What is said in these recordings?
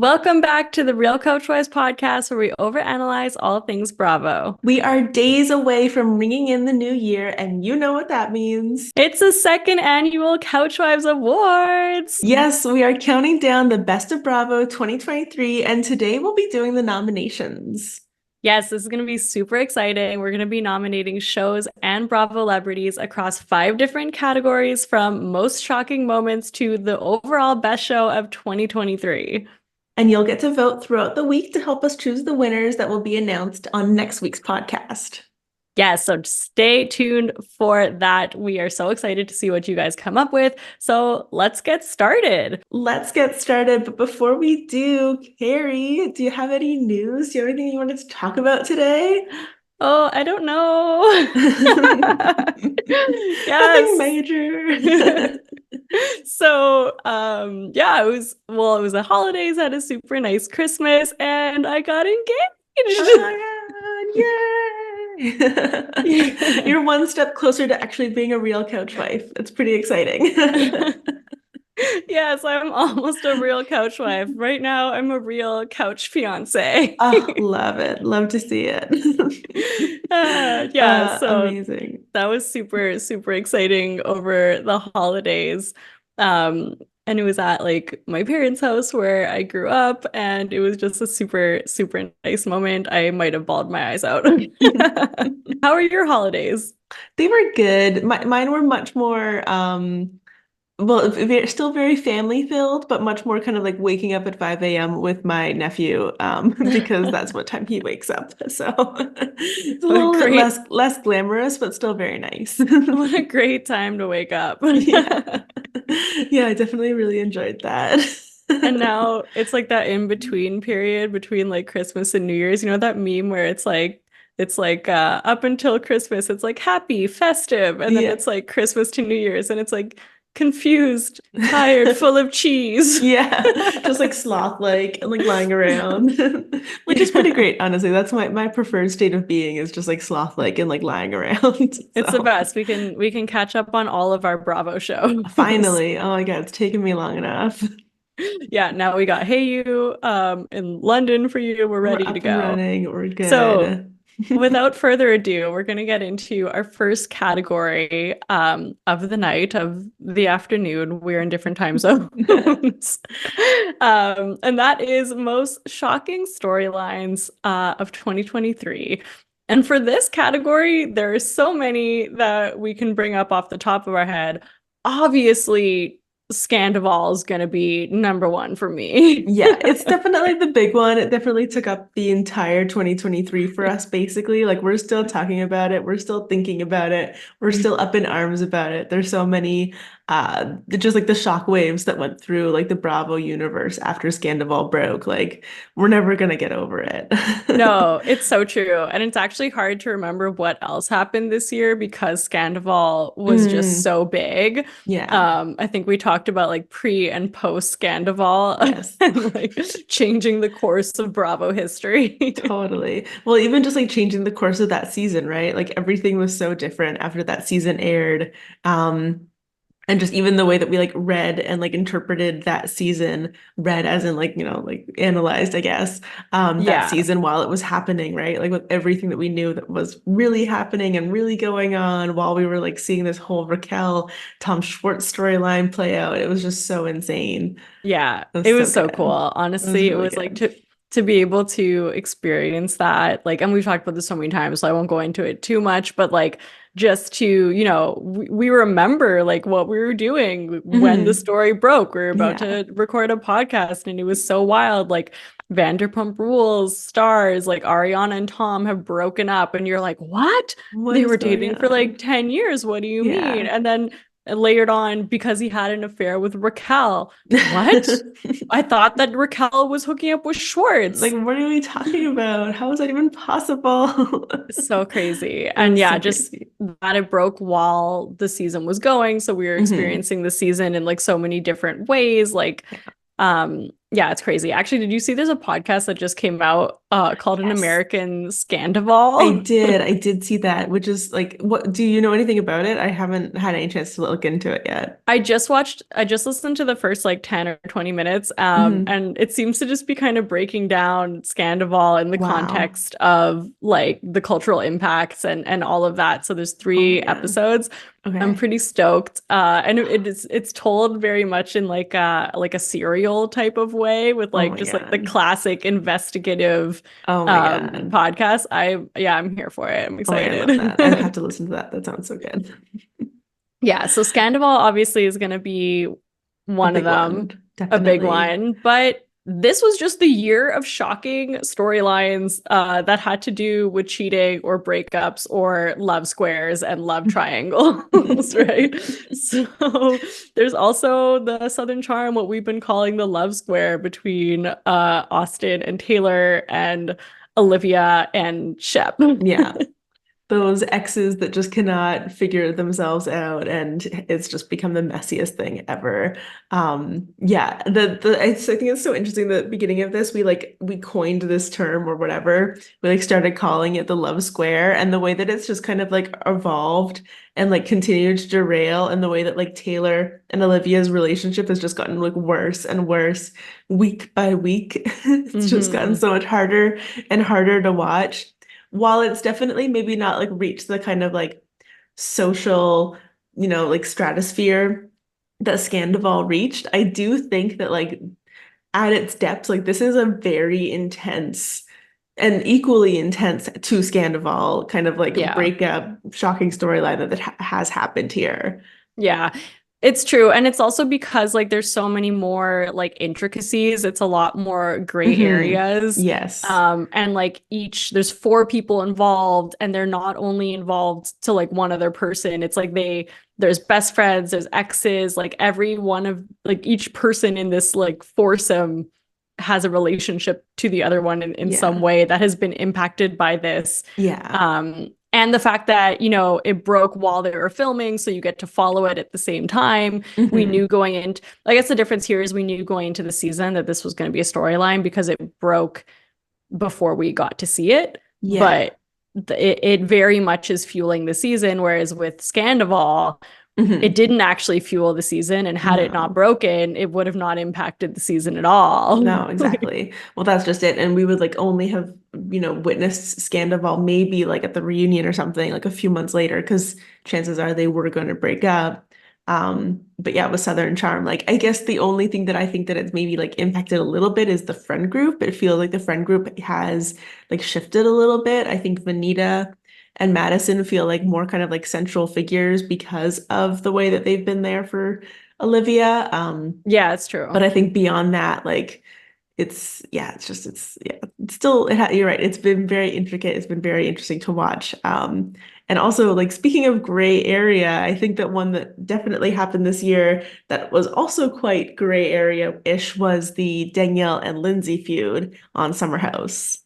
Welcome back to the Real Couchwives podcast, where we overanalyze all things Bravo. We are days away from ringing in the new year, and you know what that means. It's the second annual Couchwives Awards. Yes, we are counting down the Best of Bravo 2023, and today we'll be doing the nominations. Yes, this is going to be super exciting. We're going to be nominating shows and bravolebrities across 5 different categories, from most shocking moments to the overall best show of 2023. And you'll get to vote throughout the week to help us choose the winners that will be announced on next week's podcast. Yes, so stay tuned for that. We are so excited to see what you guys come up with. So let's get started. But before we do, Carrie, do you have any news? Do you have anything you wanted to talk about today? Oh, I don't know. Nothing major. So, yeah, it was the holidays, I had a super nice Christmas, and I got engaged. Oh my God, yay! You're one step closer to actually being a real couch wife. It's pretty exciting. Yes, I'm almost a real couch wife. Right now, I'm a real couch fiance. Oh, love it. Love to see it. So amazing. that was super, super exciting over the holidays. And it was at like my parents' house where I grew up, and it was just a super, super nice moment. I might have bawled my eyes out. How are your holidays? They were good. Mine were much more well, still very family filled, but much more kind of like waking up at 5 a.m. with my nephew, because that's what time he wakes up. So it's a little bit less glamorous, but still very nice. What a great time to wake up. Yeah. Yeah, I definitely really enjoyed that. And now it's like that in-between period between like Christmas and New Year's. You know that meme where it's like up until Christmas, it's like happy, festive, and then it's like Christmas to New Year's, and it's like confused, tired, full of cheese. Yeah, just like sloth-like and like lying around, which is pretty great, honestly. That's my preferred state of being, is just like sloth-like and like lying around. It's the best. We can catch up on all of our Bravo shows. Finally. Oh my God, it's taken me long enough. Yeah, now we got Hey You in London for you. We're ready to go. Running. We're good. So without further ado, we're going to get into our first category of the night, of the afternoon. We're in different time zones. And that is most shocking storylines of 2023. And for this category, there are so many that we can bring up off the top of our head. Obviously, Scandoval is going to be number one for me. Yeah, it's definitely the big one. It definitely took up the entire 2023 for us, basically. Like, we're still talking about it. We're still thinking about it. We're still up in arms about it. There's so many, just like the shock waves that went through like the Bravo universe after Scandoval broke. Like, we're never gonna get over it. No, it's so true. And it's actually hard to remember what else happened this year because Scandoval was just so big. Yeah. I think we talked about like pre and post Scandoval. Yes. And like changing the course of Bravo history. Totally. Well, even just like changing the course of that season, right? Like everything was so different after that season aired. And just even the way that we like read and like interpreted that season, read as in like, like analyzed, I guess, that season while it was happening, right? Like with everything that we knew that was really happening and really going on while we were like seeing this whole Raquel, Tom Schwartz storyline play out. It was just so insane. Yeah, it was so cool. Honestly, it was like to be able to experience that, like, and we've talked about this so many times, so I won't go into it too much, but like just to, we remember like what we were doing when the story broke. We were about to record a podcast, and it was so wild. Like Vanderpump Rules stars like Ariana and Tom have broken up, and you're like, what? They were dating for like 10 years. What do you mean? And then layered on because he had an affair with Raquel. What? I thought that Raquel was hooking up with Schwartz. Like, what are we talking about? How is that even possible? So crazy. And yeah, just that it broke while the season was going. So we were experiencing the season in like so many different ways. Like, Yeah, it's crazy. Actually, did you see there's a podcast that just came out called An Yes. American I Scandoval? did. I did see that, which is like, what do you know anything about it? I haven't had any chance to look into it yet. I just listened to the first like 10 or 20 minutes. Hmm. And it seems to just be kind of breaking down Scandoval in the Wow. context of like the cultural impacts and all of that. So there's Oh my three God. episodes. I'm Okay. pretty stoked. And it's told very much in like a serial type of way with Oh like my just like the God. classic investigative Oh my God. podcast. I'm here for it. I'm Oh my God, I love that. I'd have excited. to listen to that. That sounds so good. Yeah, so Scandoval obviously is going to be A one of big them, one. a big Definitely. one. But this was just the year of shocking storylines that had to do with cheating or breakups or love squares and love triangles, right? So there's also the Southern Charm, what we've been calling the love square between Austen and Taylor and Olivia and Shep. Yeah. Those exes that just cannot figure themselves out, and it's just become the messiest thing ever. Yeah, I think it's so interesting. The beginning of this, we coined this term or whatever. We like started calling it the love square, and the way that it's just kind of like evolved and like continued to derail, and the way that like Taylor and Olivia's relationship has just gotten like worse and worse week by week. It's just gotten Hmm. so much harder and harder to watch, while it's definitely maybe not like reached the kind of like social, like stratosphere that Scandoval reached, I do think that like at its depths, like this is a very intense and equally intense to Scandoval kind of like Yeah. breakup, shocking storyline that has happened here. Yeah, it's true. And it's also because like there's so many more like intricacies. It's a lot more gray Hmm. areas. Yes. And like there's four people involved, and they're not only involved to like one other person. It's like there's best friends, there's exes, like every one of like each person in this like foursome has a relationship to the other one in some Yeah. way that has been impacted by this. Yeah. And the fact that, it broke while they were filming, so you get to follow it at the same time. We Hmm. knew going into, I guess the difference here is we knew going into the season that this was going to be a storyline because it broke before we got to see it. Yeah. But it very much is fueling the season. Whereas with Scandoval, it Hmm. didn't actually fuel the season. And had it not No. broken, it would have not impacted the season at all. No, exactly. Well, that's just it. And we would like only have, witnessed Scandoval maybe like at the reunion or something like a few months later, because chances are they were going to break up. But yeah, with Southern Charm, like I guess the only thing that I think that it's maybe like impacted a little bit is the friend group. It feels like the friend group has like shifted a little bit. I think Vanita and Madison feel like more kind of like central figures because of the way that they've been there for Olivia. Yeah, it's But true. I think beyond that, like it's still you're right. It's been very intricate. It's been very interesting to watch. And also like speaking of gray area, I think that one that definitely happened this year that was also quite gray area-ish was the Danielle and Lindsay feud on Summer House.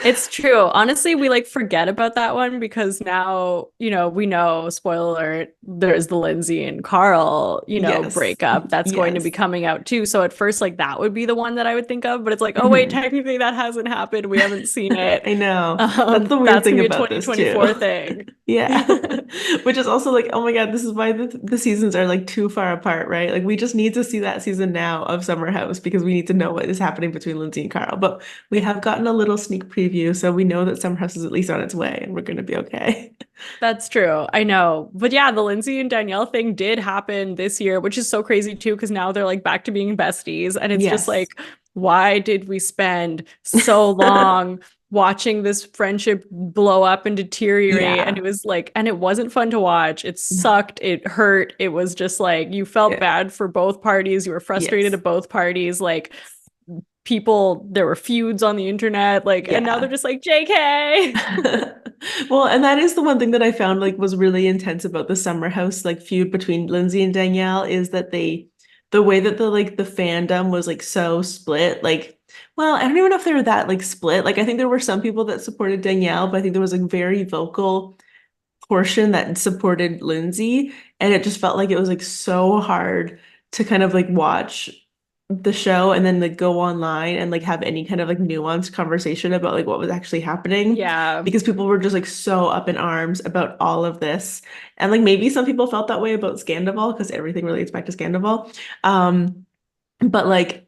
It's true. Honestly, we like forget about that one because now, we know, spoiler alert, there's the Lindsay and Carl, Yes. breakup that's going to be Yes. coming out too. So at first, like that would be the one that I would think of, but it's like, oh wait, Mhm. technically that hasn't happened. We haven't seen it. I know. That's the weird That's thing gonna be a about this too. 2024 thing. Yeah. Which is also like, oh my God, this is why the seasons are like too far apart, right? Like we just need to see that season now of Summer House because we need to know what is happening between Lindsay and Carl. But we have gotten a little sneak preview, so we know that Summer House is at least on its way and we're gonna be okay. That's true. I know. But yeah, the Lindsay and Danielle thing did happen this year, which is so crazy too, because now they're like back to being besties. And it's just Yes. like, why did we spend so long watching this friendship blow up and deteriorate? And it Yeah. was like, and it wasn't fun to watch. It No. sucked. It hurt. It was just like, you felt Yeah. bad for both parties. You were frustrated Yes. at both parties. Like, people, there were feuds on the internet. Like, and now they're Yeah. just like, JK. Well, and that is the one thing that I found like was really intense about the Summer House like feud between Lindsay and Danielle is that the way that the fandom was like so split, like, well, I don't even know if they were that like split. Like I think there were some people that supported Danielle, but I think there was a very vocal portion that supported Lindsay, and it just felt like it was like so hard to kind of like watch the show and then like go online and like have any kind of like nuanced conversation about like what was actually happening. Yeah. Because people were just like so up in arms about all of this. And like maybe some people felt that way about Scandoval because everything relates back to Scandoval. But like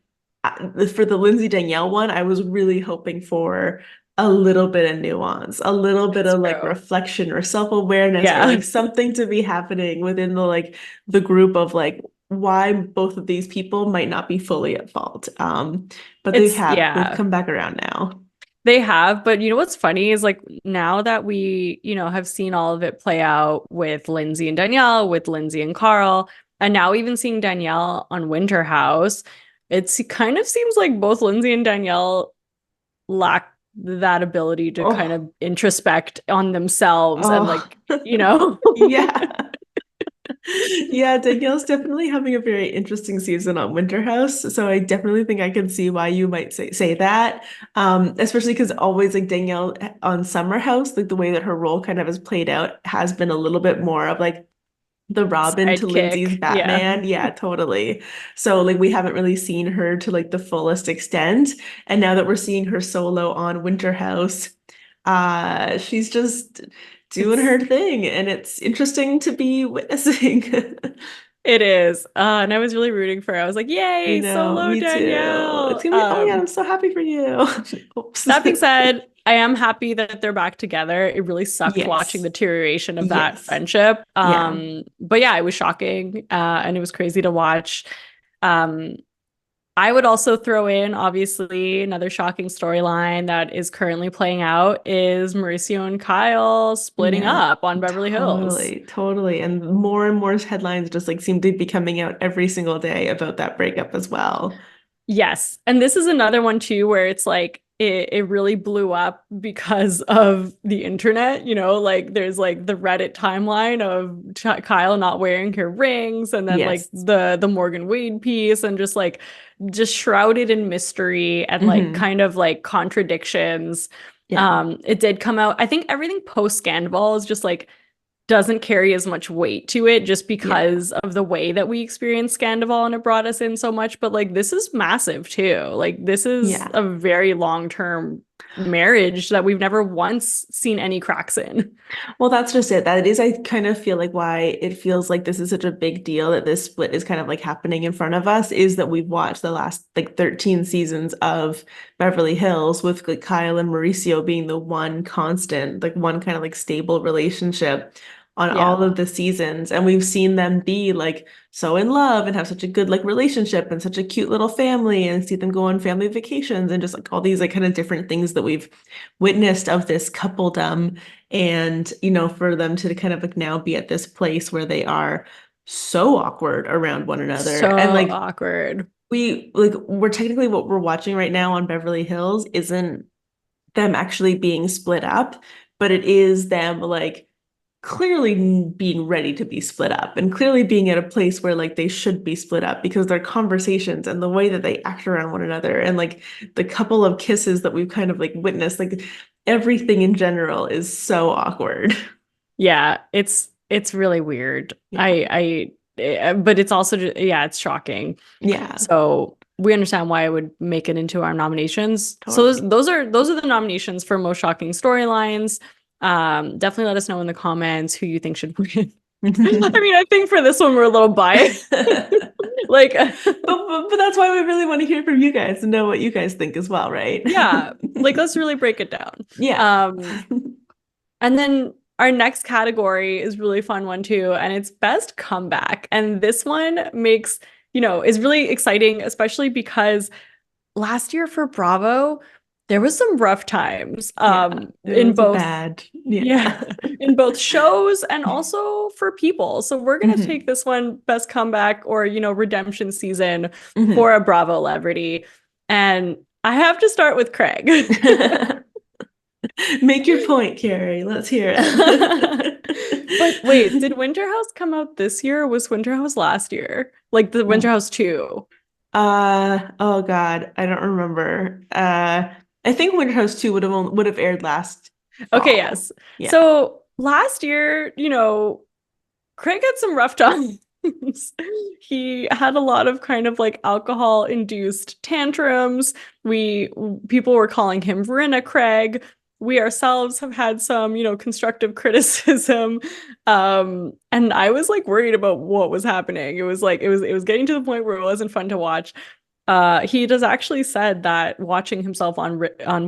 for the Lindsay Danielle one, I was really hoping for a little bit of nuance, a little bit It's of like true. reflection or self-awareness or Yeah. like something to be happening within the like the group of like why both of these people might not be fully at fault. But It's they've yeah. come back around now. They have, but you know what's funny is like now that we, have seen all of it play out with Lindsay and Danielle, with Lindsay and Carl, and now even seeing Danielle on Winter House, it kind of seems like both Lindsay and Danielle lack that ability to kind Oh, of introspect on themselves and oh, like, yeah. Yeah, Danielle's definitely having a very interesting season on Winter House. So I definitely think I can see why you might say that. Especially because always like Danielle on Summer House, like the way that her role kind of has played out has been a little bit more of like the Robin to Lindsay's Sidekick. Yeah. Batman. Yeah, totally. So like we haven't really seen her to like the fullest extent. And now that we're seeing her solo on Winter House, she's just doing It's her thing and it's interesting to be witnessing. it is. And I was really rooting for her. I was like, I yay, know, solo me too. It's Danielle. gonna be, oh my God, I'm so happy for you. Oops. That being said, I am happy that they're back together. It really sucked watching Yes. the deterioration of that Yes. friendship. Yeah. But yeah, it was shocking, and it was crazy to watch. Um, I would also throw in, obviously, another shocking storyline that is currently playing out is Mauricio and Kyle splitting Yeah. up on Beverly Hills. Totally. Totally. And more headlines just like seem to be coming out every single day about that breakup as well. Yes. And this is another one too, where it's like it really blew up because of the internet, like there's like the Reddit timeline of Kyle not wearing her rings and then like Yes. the Morgan Wade piece and just shrouded in mystery and like Hmm. kind of like contradictions. Yeah. It did come out. I think everything post Scandoval is just like doesn't carry as much weight to it just Yeah. because of the way that we experienced Scandoval and it brought us in so much. But like this is massive too. Like this is Yeah. a very long-term marriage that we've never once seen any cracks in. Well, that's just it. That is, I kind of feel like why it feels like this is such a big deal that this split is kind of like happening in front of us is that we've watched the last like 13 seasons of Beverly Hills with like Kyle and Mauricio being the one constant, like one kind of like stable relationship on Yeah. all of the seasons. And we've seen them be like so in love and have such a good like relationship and such a cute little family and see them go on family vacations and just like all these like kind of different things that we've witnessed of this coupledom and, for them to kind of like now be at this place where they are so awkward around one another. And So like awkward. we're technically what we're watching right now on Beverly Hills isn't them actually being split up, but it is them like clearly being ready to be split up and clearly being at a place where like they should be split up because their conversations and the way that they act around one another and like the couple of kisses that we've kind of like witnessed, like everything in general is so awkward. Yeah, it's really weird. Yeah. But it's also yeah, it's shocking. Yeah, So we understand why I would make it into our nominations. So totally. those are the nominations for most shocking storylines. Definitely let us know in the comments who you think should win. I mean, I think for this one we're a little biased. Like, but that's why we really want to hear from you guys and know what you guys think as well, right? yeah, like let's really break it down. Yeah. And then our next category is really fun one too, and it's best comeback. And this one makes, is really exciting, especially because last year for Bravo, there was some rough times Yeah, it in was a both, bad. Yeah. yeah, in both shows and also for people. So we're gonna take Hmm. this one best comeback or, redemption season for Hmm. a Bravo celebrity. And I have to start with Craig. Make your point, Carrie. Let's hear But wait, did it. Winter House come out this year or was Winter House last year? Like the Winter House 2? Oh God, I don't remember. I think Winter House 2 would have aired last Okay, fall. yes. Yeah. So last year, Craig had some rough times. He had a lot of kind of like alcohol induced tantrums. People were calling him Verena Craig. We ourselves have had some, constructive criticism. And I was like worried about what was happening. It was like it was getting to the point where it wasn't fun to watch. He does actually said that watching himself on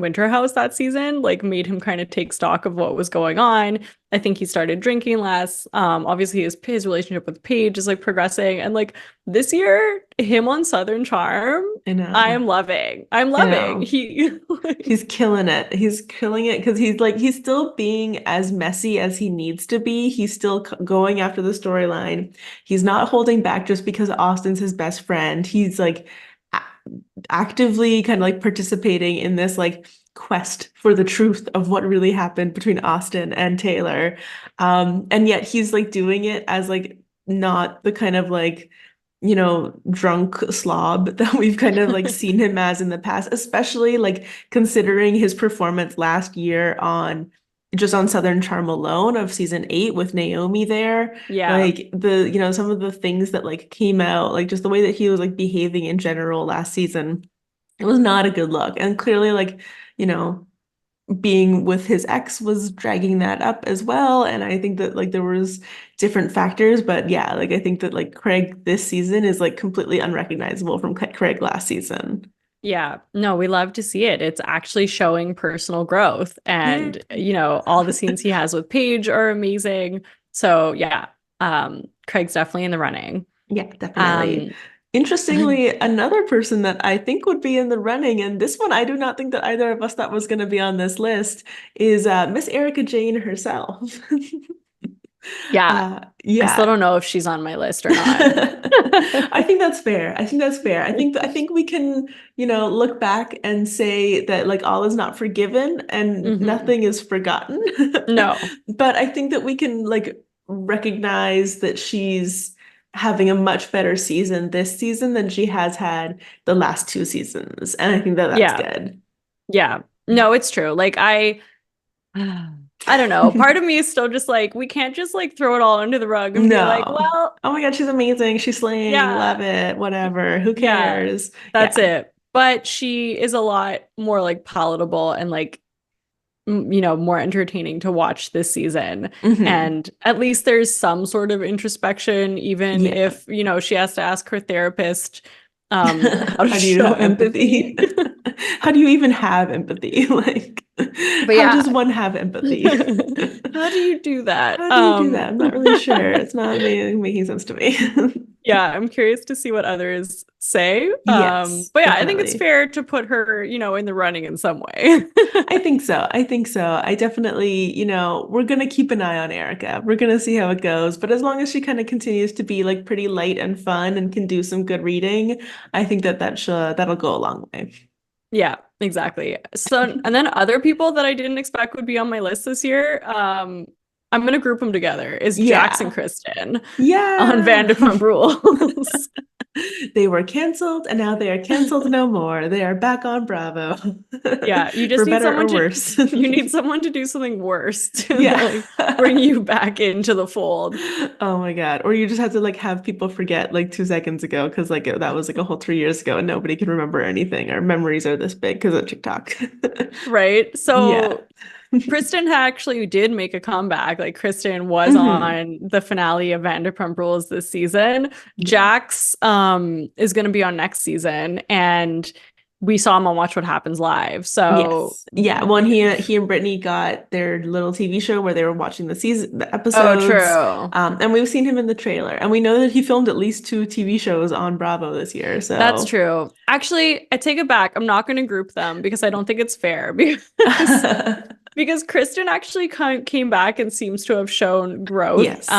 Winter House that season like made him kind of take stock of what was going on. I think he started drinking less. Obviously his relationship with Paige is like progressing, and like this year, him on Southern Charm, I know. I'm loving. I'm loving. He's killing it. He's killing it because he's still being as messy as he needs to be. He's still going after the storyline. He's not holding back just because Austen's his best friend. He's like actively kind of like participating in this like quest for the truth of what really happened between Austen and Taylor. And yet he's like doing it as like not the kind of like, drunk slob that we've kind of like seen him as in the past, especially like considering his performance last year on Southern Charm alone of season 8 with Naomi there. Yeah. Like some of the things that like came out, like just the way that he was like behaving in general last season, it was not a good look. And clearly like, being with his ex was dragging that up as well. And I think that like there was different factors, but yeah, like I think that like Craig this season is like completely unrecognizable from Craig last season. Yeah, no, we love to see it. It's actually showing personal growth. And, all the scenes he has with Paige are amazing. So yeah, Craig's definitely in the running. Yeah, definitely. Interestingly, another person that I think would be in the running, and this one I do not think that either of us thought was going to be on this list, is Miss Erika Jayne herself. Yeah. I still don't know if she's on my list or not. I think that's fair. I think we can, look back and say that like all is not forgiven and nothing is forgotten. No. But I think that we can like recognize that she's having a much better season this season than she has had the last 2 seasons. And I think that that's good. Yeah. No, it's true. Like I don't know. Part of me is still just like, we can't just like throw it all under the rug and be like, well, oh my God, she's amazing. She's slaying. Yeah. Love it. Whatever. Who cares? That's it. But she is a lot more like palatable and like, more entertaining to watch this season. And at least there's some sort of introspection, even if, she has to ask her therapist how to show empathy. How do you even have empathy? Like, how does one have empathy? How do you do that? How do you do that? I'm not really sure. It's not making sense to me. Yeah, I'm curious to see what others say. Yes, but yeah, definitely. I think it's fair to put her, in the running in some way. I think so. I definitely, we're going to keep an eye on Erika. We're going to see how it goes. But as long as she kind of continues to be like pretty light and fun and can do some good reading, I think that'll go a long way. Yeah, exactly. So, and then other people that I didn't expect would be on my list this year, I'm going to group them together, is Jax and Kristen on Vanderpump Rules. They were canceled and now they are canceled no more. They are back on Bravo. Yeah, you just need someone worse. You need someone to do something worse to like bring you back into the fold. Oh my God. Or you just have to like have people forget like 2 seconds ago because like that was like a whole 3 years ago and nobody can remember anything. Our memories are this big because of TikTok. Right. So Kristen actually did make a comeback. Like Kristen was on the finale of Vanderpump Rules this season. Jax is going to be on next season, and we saw him on Watch What Happens Live. So well, and he and Brittany got their little TV show where they were watching the episodes. Oh, true. And we've seen him in the trailer, and we know that he filmed at least 2 TV shows on Bravo this year. So that's true. Actually, I take it back. I'm not going to group them because I don't think it's fair. Because Kristen actually came back and seems to have shown growth. Yes.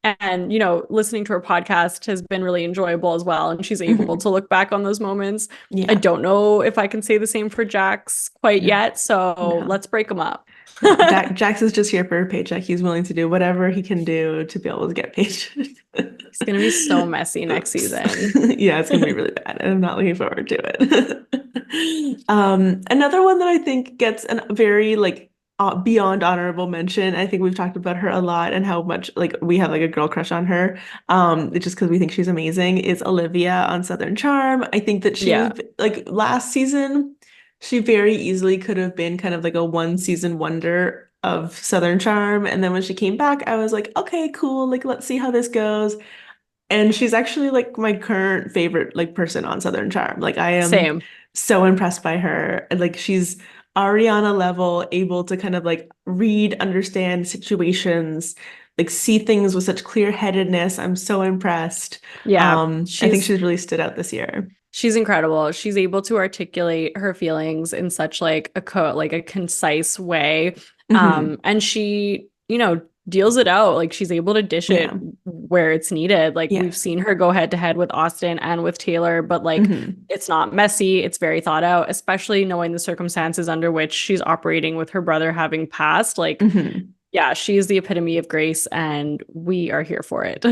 And, listening to her podcast has been really enjoyable as well. And she's able to look back on those moments. Yeah. I don't know if I can say the same for Jax quite yet. So let's break them up. Jax is just here for a paycheck. He's willing to do whatever he can do to be able to get paid. It's going to be so messy next season. Yeah, it's going to be really bad. I'm not looking forward to it. Another one that I think gets a very like beyond honorable mention. I think we've talked about her a lot and how much like we have like a girl crush on her. It's just because we think she's amazing. Is Olivia on Southern Charm. I think that she was Yeah, like last season, she very easily could have been kind of like a one season wonder of Southern Charm. And then when she came back, I was like, okay, cool. Like, let's see how this goes. And she's actually like my current favorite like person on Southern Charm. Like I am same. so impressed by her. And like she's Ariana level, able to kind of like read, understand situations, like see things with such clear-headedness. I'm so impressed. Yeah, I think she's really stood out this year. she's incredible. She's able to articulate her feelings in such like like a concise way. Hmm. And she, deals it out. Like she's able to dish Yeah. it where it's needed. Like we've Yes. seen her go head to head with Austen and with Taylor, but like Hmm. it's not messy. It's very thought out, especially knowing the circumstances under which she's operating with her brother having passed. Like, Hmm. yeah, she is the epitome of grace, and we are here for it.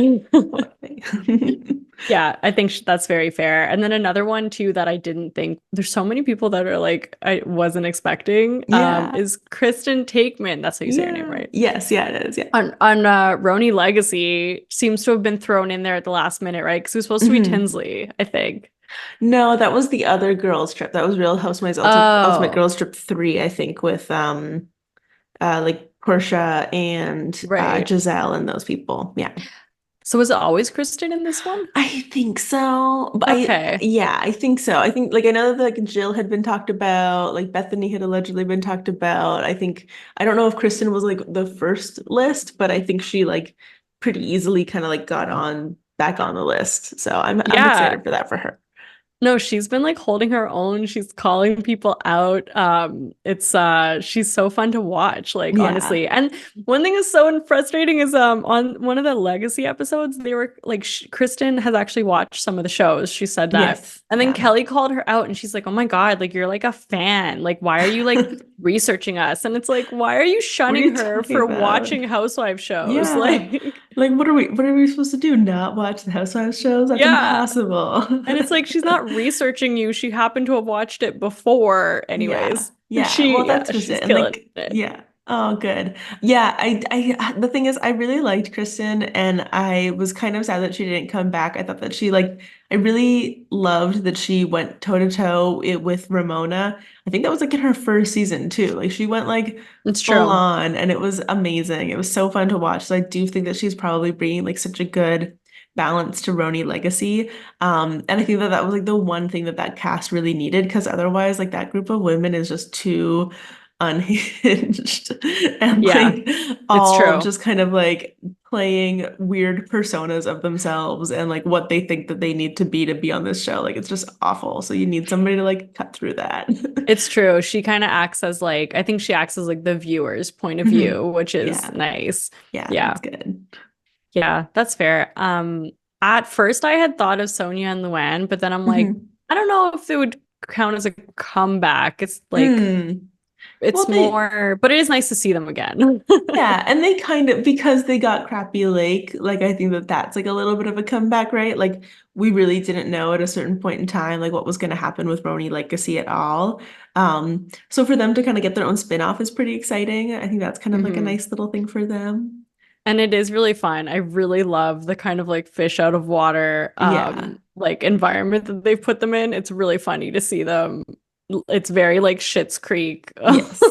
Yeah, I think that's very fair. And then another one too that I didn't think there's so many people that are like I wasn't expecting Yeah. is Kristen Taekman. That's how you say her name, Yeah. right? Yes. Yeah, it is. Yeah. On RHONY Legacy seems to have been thrown in there at the last minute, right? Because it was supposed to be Hmm. Tinsley, I think. No, that was the other girls trip. That was Real Housewives Ultimate Oh, Girls Trip 3, I think, with like Portia and right. Giselle and those people. Yeah. So was it always Kristen in this one? I think so. But Okay. I think so. I think like I know that like Jill had been talked about, like Bethany had allegedly been talked about. I don't know if Kristen was like the first list, but I think she like pretty easily kind of like got on back on the list. So I'm Yeah. excited for that for her. No, she's been like holding her own. She's calling people out. It's she's so fun to watch, like Yeah. honestly. And one thing is so frustrating is on one of the legacy episodes, they were like Kristen has actually watched some of the shows. She said that. Yes. And then Yeah. Kelly called her out and she's like, "Oh my God, like you're like a fan. Like why are you like researching us?" And it's like, "Why are you What are shunning you her talking for about? watching housewife shows?" Yeah. Like Like what are we supposed to do? Not watch the Housewives shows? That's yeah. impossible. And it's like she's not researching you. She happened to have watched it before Yeah. anyways. Yeah. Well, Yeah, that's just she's it. And killing like, it. yeah. Oh, good. Yeah, the thing is I really liked Kristen and I was kind of sad that she didn't come back. I thought that she like I really loved that she went toe to toe with Ramona. I think that was like in her first season too. Like she went like It's full true. on and it was amazing. It was so fun to watch. So I do think that she's probably bringing like such a good balance to RHONY Legacy. And I think that that was like the one thing that that cast really needed because otherwise, like that group of women is just too unhinged and Yeah, like it's all true. just kind of like playing weird personas of themselves and like what they think that they need to be on this show. Like it's just awful. So you need somebody to like cut through that. It's true. She kind of acts as like I think she acts as like the viewer's point of view, Mhm. which is Yeah. nice. Yeah, Yeah. that's good. Yeah, that's fair. At first I had thought of Sonja and Luann, but then I'm like, Mhm. I don't know if it would count as a comeback. It's like Hmm. Well, it's they more, but it is nice to see them again. yeah, and they kind of because they got Crappy Lake, like I think that that's like a little bit of a comeback, right? Like we really didn't know at a certain point in time like what was going to happen with RHONY Legacy at all. So for them to kind of get their own spin-off is pretty exciting. I think that's kind of like a hmm nice little thing for them. And it is really fun. I really love the kind of like fish out of water Yeah. like environment that they've put them in. It's really funny to see them. It's very like Schitt's Creek. Yes.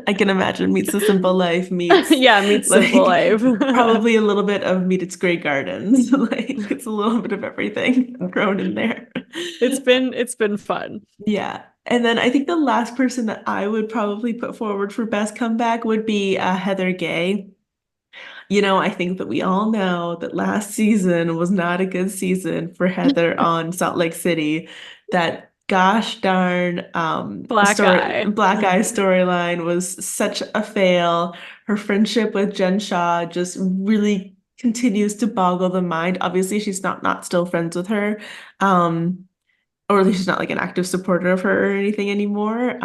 I can imagine Meets the Simple Life meets Yeah, meets Simple like Life. probably a little bit of Meet Its Grey Gardens. Like it's a little bit of everything thrown in there. It's been fun. Yeah. And then I think the last person that I would probably put forward for best comeback would be Heather Gay. I think that we all know that last season was not a good season for Heather on Salt Lake City. That gosh darn Black eye. Black Eye storyline was such a fail. Her friendship with Jen Shaw just really continues to boggle the mind. Obviously, she's not still friends with her. Um, or at least she's not like an active supporter of her or anything anymore.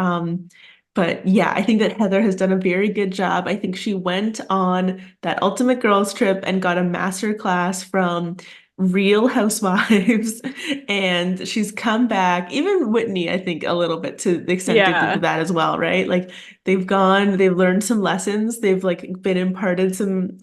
But yeah, I think that Heather has done a very good job. I think she went on that Ultimate Girls Trip and got a master class from Real Housewives, and she's come back. Even Whitney, I think, a little bit to the extent they did Yeah. with that as well, right? Like they've learned some lessons, they've like been imparted some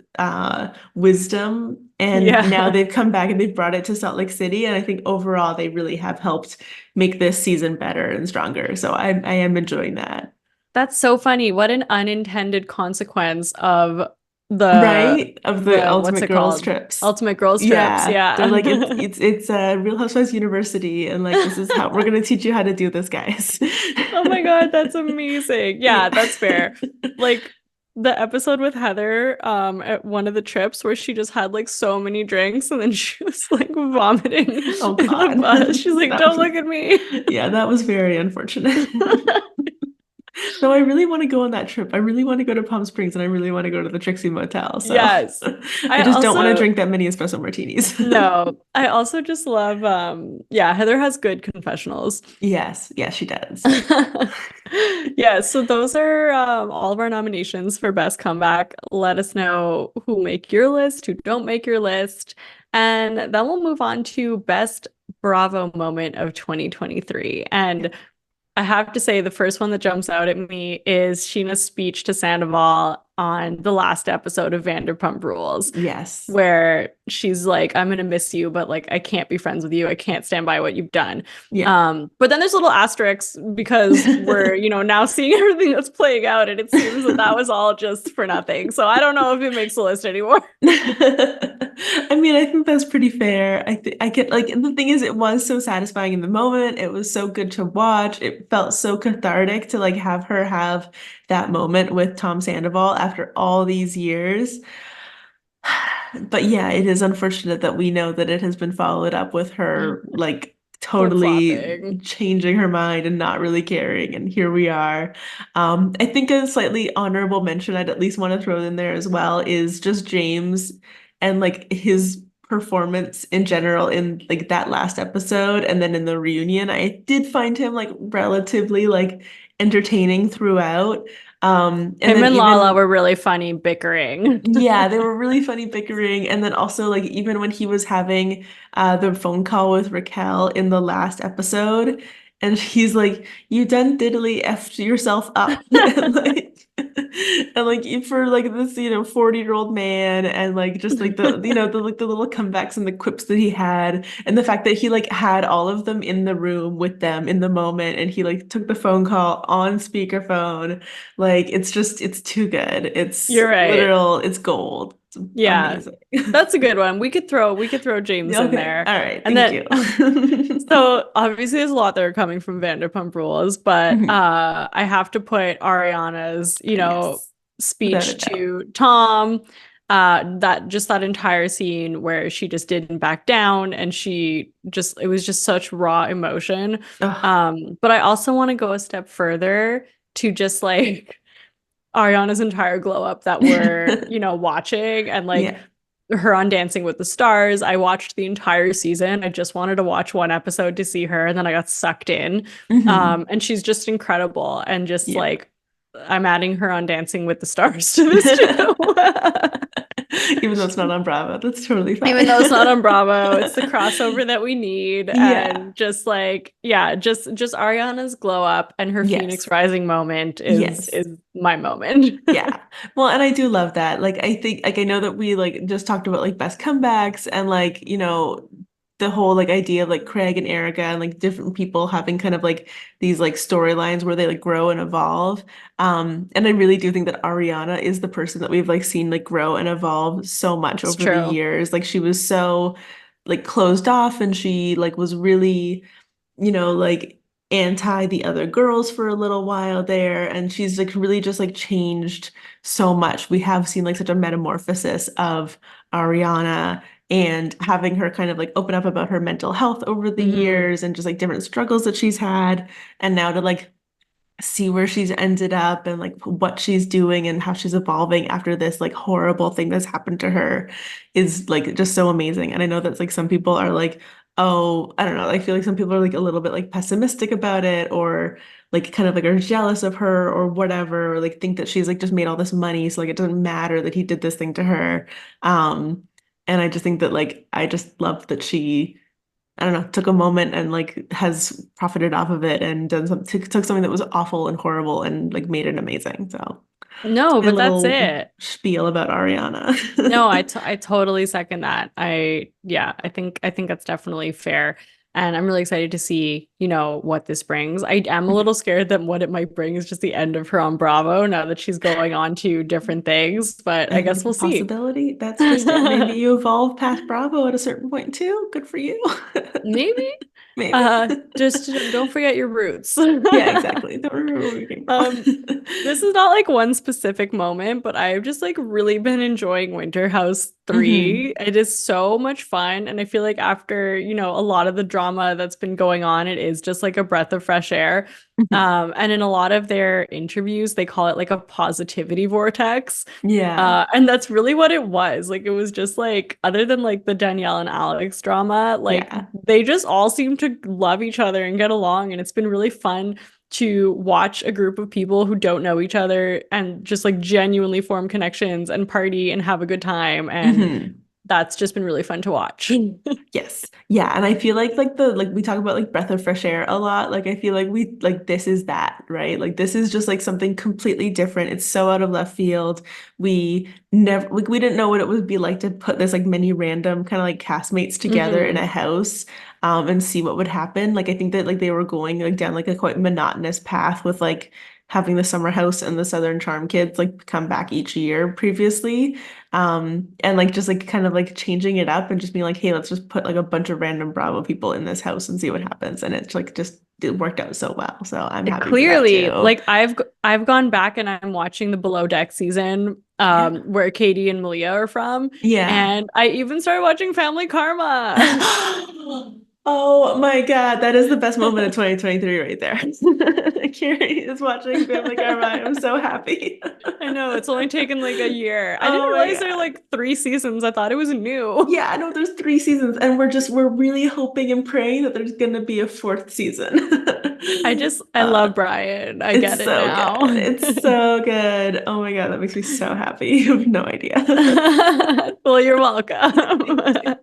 wisdom, and now Yeah. they've come back and they've brought it to Salt Lake City. And I think overall they really have helped make this season better and stronger. So I am enjoying that. That's so funny. What an unintended consequence of the Right? Of the the what's Ultimate it Girls called? trips. Ultimate Girls Trips. Yeah. They're like Yeah. it's a Real Housewives University, and like this is how we're gonna teach you how to do this, guys. Oh my God, that's amazing. Yeah, Yeah. that's fair. Like the episode with Heather at one of the trips where she just had like so many drinks and then she was like vomiting Oh in the God. bus. She's like, That "Don't was look at me." yeah, that was very unfortunate. So I really want to go on that trip. I really want to go to Palm Springs and I really want to go to the Trixie Motel. So Yes. I I just don't want to also drink that many espresso martinis. no, I also just love yeah, Heather has good confessionals. Yes, yes, she does. Yeah, so those are all of our nominations for Best Comeback. Let us know who make your list, who don't make your list, and then we'll move on to Best Bravo Moment of 2023. And I have to say, the first one that jumps out at me is Scheana's speech to Sandoval on the last episode of Vanderpump Rules, Yes. where she's like, I'm gonna miss you, but like I can't be friends with you. I can't stand by what you've done. Yeah. But then there's little asterisks because we're, now seeing everything that's playing out, and it seems that that was all just for nothing. So I don't know if it makes the list anymore. I mean, I think that's pretty fair. I get like the thing is it was so satisfying in the moment. It was so good to watch. It felt so cathartic to like have her have that moment with Tom Sandoval after all these years. But yeah, it is unfortunate that we know that it has been followed up with her like totally Flip-flopping. changing her mind and not really caring. And here we are. I think a slightly honorable mention I'd at least want to throw in there as well is just James and like his performance in general in like that last episode and then in the reunion. I did find him like relatively like entertaining throughout. And Him then and Lala even were really funny bickering. yeah, they were really funny bickering. And then also like even when he was having the phone call with Raquel in the last episode, and he's like, "You done diddly effed yourself up." And like for like this, 40-year-old man and like just like the like the little comebacks and the quips that he had, and the fact that he like had all of them in the room with them in the moment and he like took the phone call on speakerphone. Like it's too good. It's You're right. literal, it's gold. It's Yeah, amazing. that's a good one. We could throw James in Okay. there. All right. And Thank then you. so obviously there's a lot that are coming from Vanderpump Rules, but Mhm. I have to put Ariana's, Yes. Without a speech doubt. to Tom, that entire scene where she just didn't back down and it was just such raw emotion. Oh, But I also want to go a step further to just like Ariana's entire glow up that we're, watching, and like yeah. her on Dancing with the Stars. I watched the entire season. I just wanted to watch one episode to see her, and then I got sucked in. Hmm. And she's just incredible. And just Yeah. like I'm adding her on Dancing with the Stars to this too. Even though it's not on Bravo, that's totally Even fine. though it's not on Bravo, it's the crossover that we need. Yeah. And just like, yeah, just Ariana's glow up and her Yes. Phoenix Rising moment is Yes. is my moment. Yeah. Well, and I do love that. Like I think like I know that we like just talked about like best comebacks and like, the whole like idea of like Craig and Erica and like different people having kind of like these like storylines where they like grow and evolve. And I really do think that Ariana is the person that we've like seen like grow and evolve so much It's over the true. years. Like she was so like closed off and she like was really like anti the other girls for a little while there. And she's like really just like changed so much. We have seen like such a metamorphosis of Ariana and having her kind of like open up about her mental health over the Mhm. years and just like different struggles that she's had. And now to like see where she's ended up and like what she's doing and how she's evolving after this like horrible thing that's happened to her is like just so amazing. And I know that's like some people are like, oh, I don't know. I feel like some people are like a little bit like pessimistic about it or like kind of like are jealous of her or whatever, or like think that she's like just made all this money. So like it doesn't matter that he did this thing to her. Um, And I just think that like I just love that she, I don't know, took a moment and like has profited off of it and done something, took something that was awful and horrible and like made it amazing. So No, my but that's little it. spiel about Ariana. No, I totally second that. Yeah, I think that's definitely fair. And I'm really excited to see, what this brings. I am a little scared that what it might bring is just the end of her on Bravo now that she's going on to different things, but I I think guess it's a we'll see. possibility. That's great. And maybe you evolve past Bravo at a certain point too. Good for you. Maybe. Maybe. Just don't forget your roots. Yeah, exactly. Don't remember where we came Um, from. this is not like one specific moment, but I've just like really been enjoying Winter House 3. hmm It is so much fun. And I feel like after, a lot of the drama that's been going on, it is just like a breath of fresh air. And in a lot of their interviews, they call it like a positivity vortex. Yeah. And that's really what it was. Like it was just like, other than like the Danielle and Alex drama, like Yeah. they just all seem to love each other and get along. And it's been really fun to watch a group of people who don't know each other and just like genuinely form connections and party and have a good time. And hmm that's just been really fun to watch. Yes. Yeah. And I feel like the like we talk about like breath of fresh air a lot. Like I feel like we like this is that, right? Like this is just like something completely different. It's so out of left field. We never like we didn't know what it would be like to put this like many random kind of like castmates together in a Mhm. house and see what would happen. Like I think that like they were going like down like a quite monotonous path with like having the summer house and the Southern Charm kids like come back each year previously. And like just like kind of like changing it up and just being like, hey, let's just put like a bunch of random Bravo people in this house and see what happens. And it's like just it worked out so well. So I'm happy for that Clearly, too. like I've gone back and I'm watching the Below Deck season Yeah. where Katie and Malia are from, Yeah. and I even started watching Family Karma. Oh my God, that is the best moment of 2023 right there. Carrie is watching Family Karma. I'm so happy. I know it's only taken like a year. I didn't Oh my realize there are God. like 3 seasons. I thought it was new. Yeah, I know there's 3 seasons, and we're really hoping and praying that there's gonna be a fourth season. I love Brian. I It's get it so good. now. It's so good. Oh my God, that makes me so happy. You have no idea. Well, you're Thank you. welcome.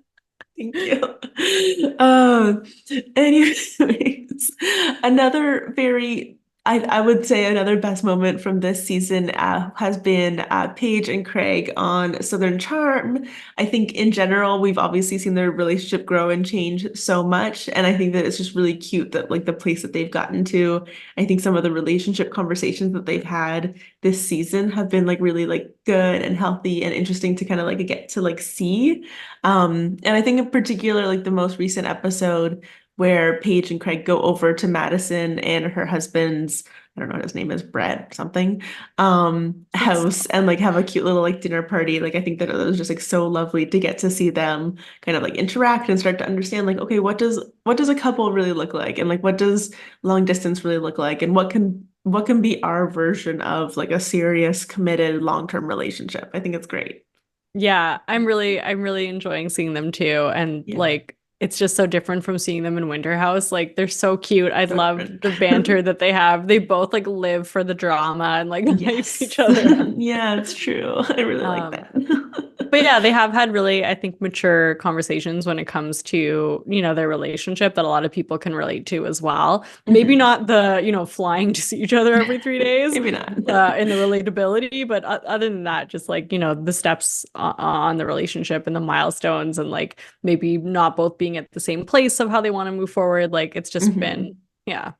Thank you. Anyways, another very, I would say another best moment from this season has been Paige and Craig on Southern Charm. I think in general, we've obviously seen their relationship grow and change so much. And I think that it's just really cute that like the place that they've gotten to. I think some of the relationship conversations that they've had this season have been like really like good and healthy and interesting to kind of like get to like see. And I think in particular, like the most recent episode where Paige and Craig go over to Madison and her husband's, I don't know what his name is, Brett something, It's house and like have a cute little like dinner party. Like I think that it was just like so lovely to get to see them kind of like interact and start to understand like, okay, what does a couple really look like? And like what does long distance really look like? And what can be our version of like a serious, committed, long-term relationship? I think it's great. Yeah, I'm really enjoying seeing them too. And Yeah. like it's just so different from seeing them in Winter House. Like they're so cute. I So love different. the banter that they have. They both like live for the drama and like hype each Yes. other up. Yeah, it's true. I really like Um, that. but yeah, they have had really, I think, mature conversations when it comes to, their relationship that a lot of people can relate to as well. Maybe Mhm. not the, flying to see each other every 3 days, Maybe not. in the relatability, but other than that, just like, the steps on the relationship and the milestones and like maybe not both being at the same place of how they want to move forward. Like it's just been, Mhm. yeah,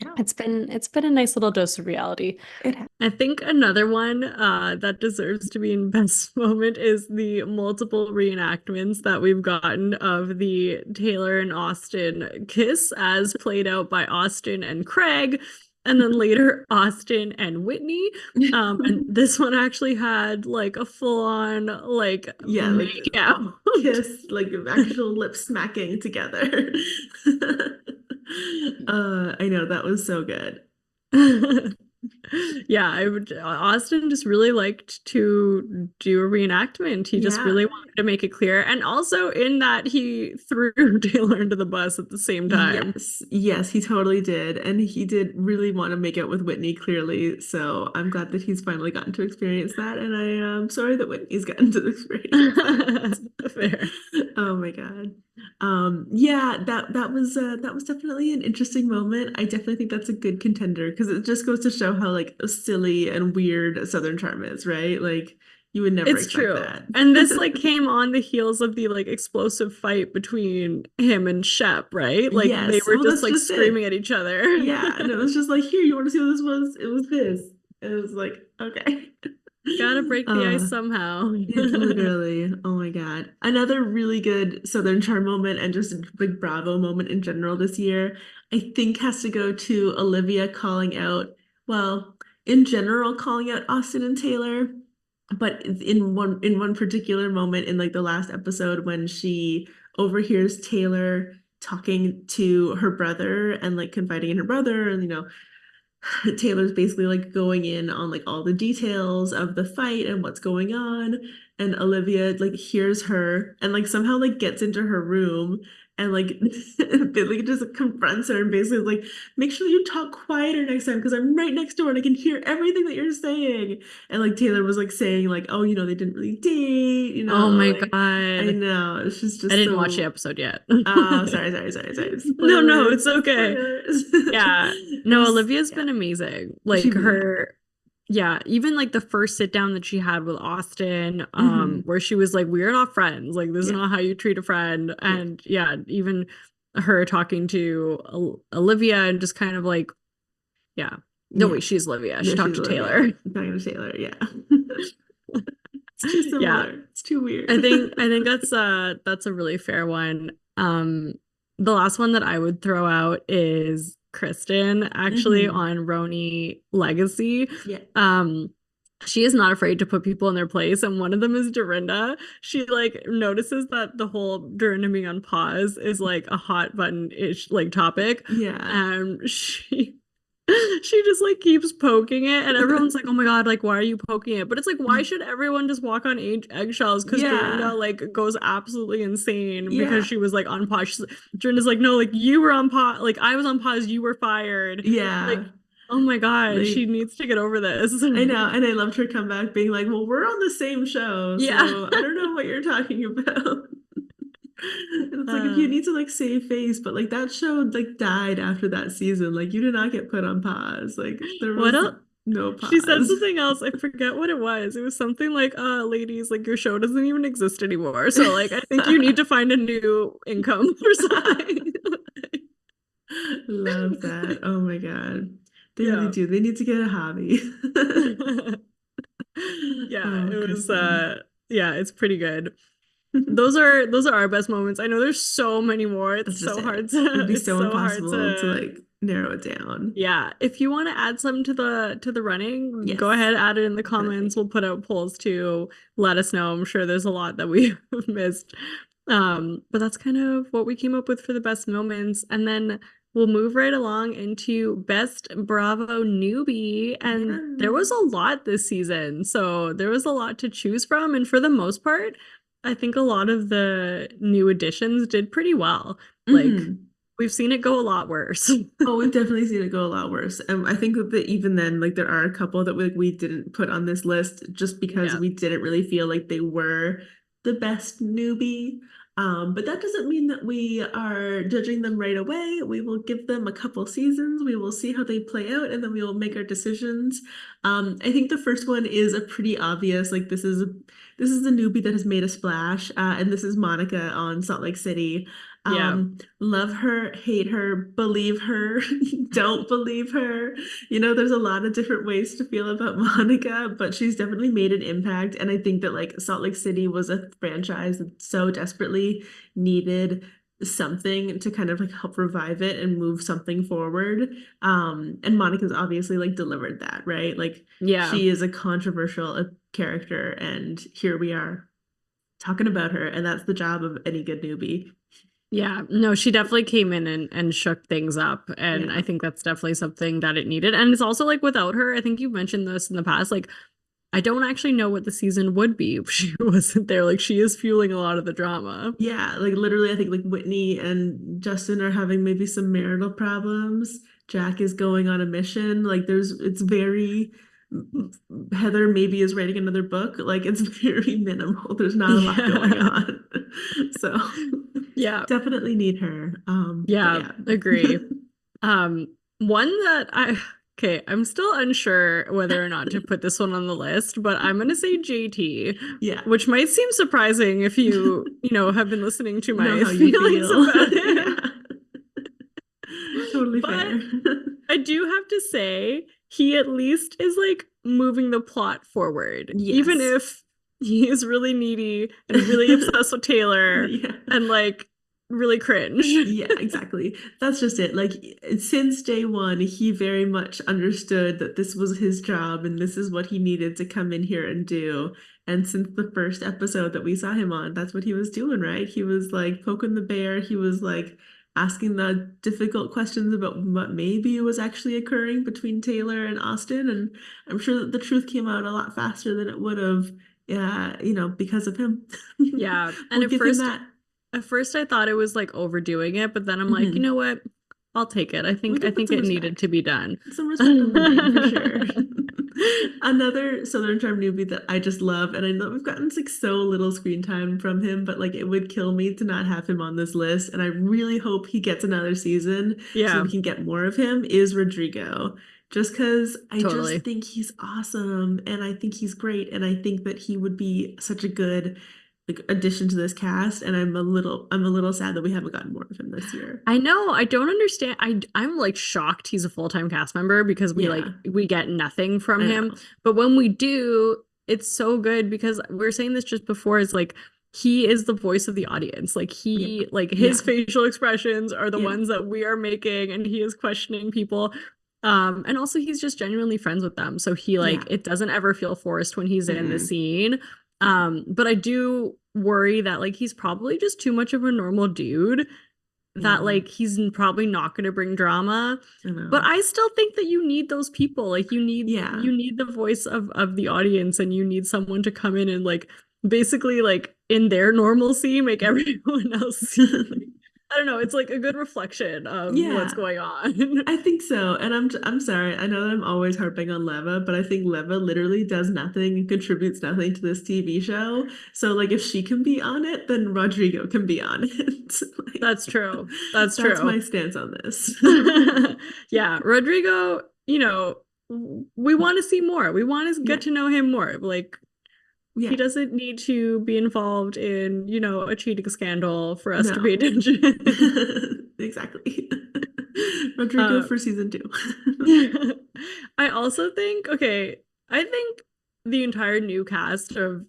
Yeah, it's been a nice little dose of reality. it has. I think another one that deserves to be in best moment is the multiple reenactments that we've gotten of the Taylor and Austen kiss as played out by Austen and Craig, and then later Austen and Whitney. And this one actually had like a full-on like Yeah, like make out. kiss, like actual lip smacking together. I know that was so good. Yeah, Austen just really liked to do a reenactment. He just Yeah. really wanted to make it clear. And also in that he threw Taylor into the bus at the same time. Yes, he totally did. And he did really want to make out with Whitney, clearly. So I'm glad that he's finally gotten to experience that. And I am sorry that Whitney's gotten to experience that. Fair. Oh my God. Yeah, that was definitely an interesting moment. I definitely think that's a good contender because it just goes to show how like silly and weird Southern charm is, right? Like you would never It's expect true. that. And this like came on the heels of the like explosive fight between him and Shep, right? Like they Yes, were well, just that's like just screaming it. at each other. Yeah, and it was just like, here, you want to see what this was? It was this. And it was like, okay. Gotta break the ice Uh, somehow. it's literally, oh my God. Another really good Southern Charm moment and just a big bravo moment in general this year, I think has to go to Olivia calling out, well, in general, calling out Austen and Taylor, but in one particular moment in like the last episode when she overhears Taylor talking to her brother and like confiding in her brother and Taylor's basically like going in on like all the details of the fight and what's going on. And Olivia like hears her and like somehow like gets into her room and like Billy just confronts her and basically is like, make sure you talk quieter next time because I'm right next door and I can hear everything that you're saying. And like Taylor was like saying like, oh, they didn't really date, Oh my like I God. know. It's I just didn't watch the so episode yet. oh, sorry. No, Spoilers, it's okay. spoilers. Yeah. It No, was, Olivia's yeah. been amazing. She Like really has. her, yeah, even like the first sit down that she had with Austen, Hmm. where she was like, we're not friends. Like, this is Yeah, not how you treat a friend. yeah, And yeah, even her talking to Olivia and just kind of like, yeah. No, yeah. wait, she's Olivia. She No, talked she's to Olivia. Taylor. Talking to Taylor. Yeah, it's too Yeah. similar. It's too weird. I think that's a really fair one. The last one that I would throw out is Kristen actually Hmm. on RHONY Legacy. Yeah, Um she is not afraid to put people in their place, and one of them is Dorinda. She like notices that the whole Dorinda being on pause is like a hot button ish like topic, yeah. and she just like keeps poking it, and everyone's like, oh my God, like why are you poking it? But it's like, why should everyone just walk on eggshells? Because Dorinda Yeah, like goes absolutely insane because yeah, she was like on pause. Dorinda's like, no, like you were on pause, like I was on pause, you were fired. Like, yeah. oh my God, she Like needs to get over this. I know, and I loved her comeback being like, "Well, we're on the same show, Yeah. so I don't know what you're talking about." And it's like if you Uh, need to like save face, but like that show like died after that season. Like you did not get put on pause. Like there what was else? no She said pause. something else. I forget what it was. It was something like, ladies, like your show doesn't even exist anymore. So like I think you need to find a new income or something. Love that. Oh my God. They really Yeah. do. They need to get a hobby. Yeah, Oh, it was Kristen. yeah, it's pretty good. Those are our best moments. I know there's so many more. That's It's just so hard it. It'd to be it's so so hard impossible to to like narrow it down. yeah. If you want to add some to the running, go Yes, ahead, add it in the comments. definitely. We'll put out polls to let us know. I'm sure there's a lot that we have missed. But that's kind of what we came up with for the best moments. And then we'll move right along into best Bravo newbie. And there was a Yes. lot this season. So there was a lot to choose from. And for the most part, I think a lot of the new additions did pretty well. Like Hmm. we've seen it go a lot worse. Oh, we've definitely seen it go a lot worse. I think that even then, like there are a couple that we didn't put on this list just because Yeah. we didn't really feel like they were the best newbie. But that doesn't mean that we are judging them right away. We will give them a couple seasons. We will see how they play out, and then we will make our decisions. I think the first one is a pretty obvious. Like this is a newbie that has made a splash, and this is Monica on Salt Lake City. Yeah. Love her, hate her, believe her, don't believe her. There's a lot of different ways to feel about Monica, but she's definitely made an impact. And I think that like Salt Lake City was a franchise that so desperately needed something to kind of like help revive it and move something forward. And Monica's obviously like delivered that, right? Like Yeah. she is a controversial character, and here we are talking about her, and that's the job of any good newbie. Yeah, no, she definitely came in and shook things up. And Yeah. I think that's definitely something that it needed. And it's also like without her, I think you've mentioned this in the past, like I don't actually know what the season would be if she wasn't there. Like she is fueling a lot of the drama. Yeah, like literally, I think like Whitney and Justin are having maybe some marital problems. Jack is going on a mission. Like it's very, Heather maybe is writing another book. Like it's very minimal. There's not a lot going Yeah. on. So Yeah. definitely need her. But Yeah, yeah. agree. Um, one that okay, I'm still unsure whether or not to put this one on the list, but I'm gonna say JT, Yeah. which might seem surprising if have been listening to Know my how you feelings feel. about him. Yeah. Totally But fair. I do have to say, he at least is like moving the plot forward, even Yes. if he is really needy and really obsessed with Taylor Yeah. and like really cringe. Yeah, exactly. That's just it. Like since day one, he very much understood that this was his job and this is what he needed to come in here and do. And since the first episode that we saw him on, that's what he was doing, right? He was like poking the bear. He was like asking the difficult questions about what maybe was actually occurring between Taylor and Austen. And I'm sure that the truth came out a lot faster than it would have, yeah, because of him. Yeah. And We'll give him that. at first I thought it was like overdoing it, but then I'm like, you Mhm. know what? I'll take it. We I can put think some it needed to respect. be done. Some respect on the name for sure. Another Southern Charm newbie that I just love, and I know we've gotten like so little screen time from him, but like it would kill me to not have him on this list. And I really hope he gets another season so that Yeah, we can get more of him, is Rodrigo. Just because I just totally. think he's awesome and I think he's great, and I think that he would be such a good like addition to this cast. And I'm a little sad that we haven't gotten more of him this year. I know. I don't understand. I'm like shocked he's a full-time cast member because Yeah, we get nothing from I him. know. But when we do, it's so good because we were saying this just before, is like he is the voice of the audience. Like Yeah, he like yeah, his facial expressions are the yeah, ones that we are making and he is questioning people. And also he's just genuinely friends with them. So he like yeah. it doesn't ever feel forced when he's in the Mm-mm. scene. But I do worry that like he's probably just too much of a normal dude that Yeah, like he's probably not going to bring drama, I but know. I still think that you need those people. Like Yeah. you need the voice of the audience, and you need someone to come in and like basically like in their normalcy make everyone else see like I don't know, it's like a good reflection of what's Yeah, going on. I think so. And I'm sorry. I know that I'm always harping on Leva, but I think Leva literally does nothing and contributes nothing to this TV show. So like if she can be on it, then Rodrigo can be on it. That's Like true. That's that's true. my stance on this. Yeah, Rodrigo, we want to see more. We want to Yeah. get to know him more. Like he Yeah. doesn't need to be involved in, a cheating scandal for us to pay No. attention. Exactly. Rodrigo uh, for season 2. I also think, okay, I think the entire new cast of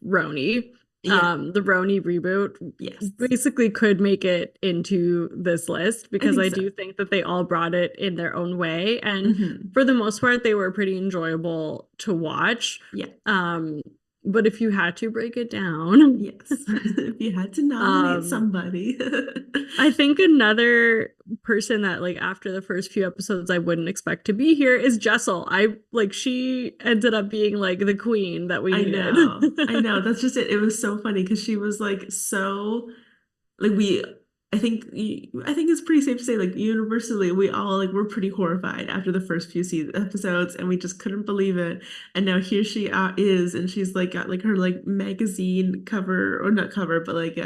RHONY, Yeah. the RHONY reboot, Yes. basically could make it into this list I because think I so. do think that they all brought it in their own way, and Hmm. for the most part, they were pretty enjoyable to watch. Yeah. Um, but if you had to break it down, Yes. If you had to nominate um, somebody. I think another person that like after the first few episodes I wouldn't expect to be here is Jessel. I like she ended up being like the queen that we I needed. know. I know. That's just it. It was so funny because she was like so like I think it's pretty safe to say like universally we all like were pretty horrified after the first few episodes, and we just couldn't believe it. And now here she is, and she's like got like her like magazine cover, or not cover, but like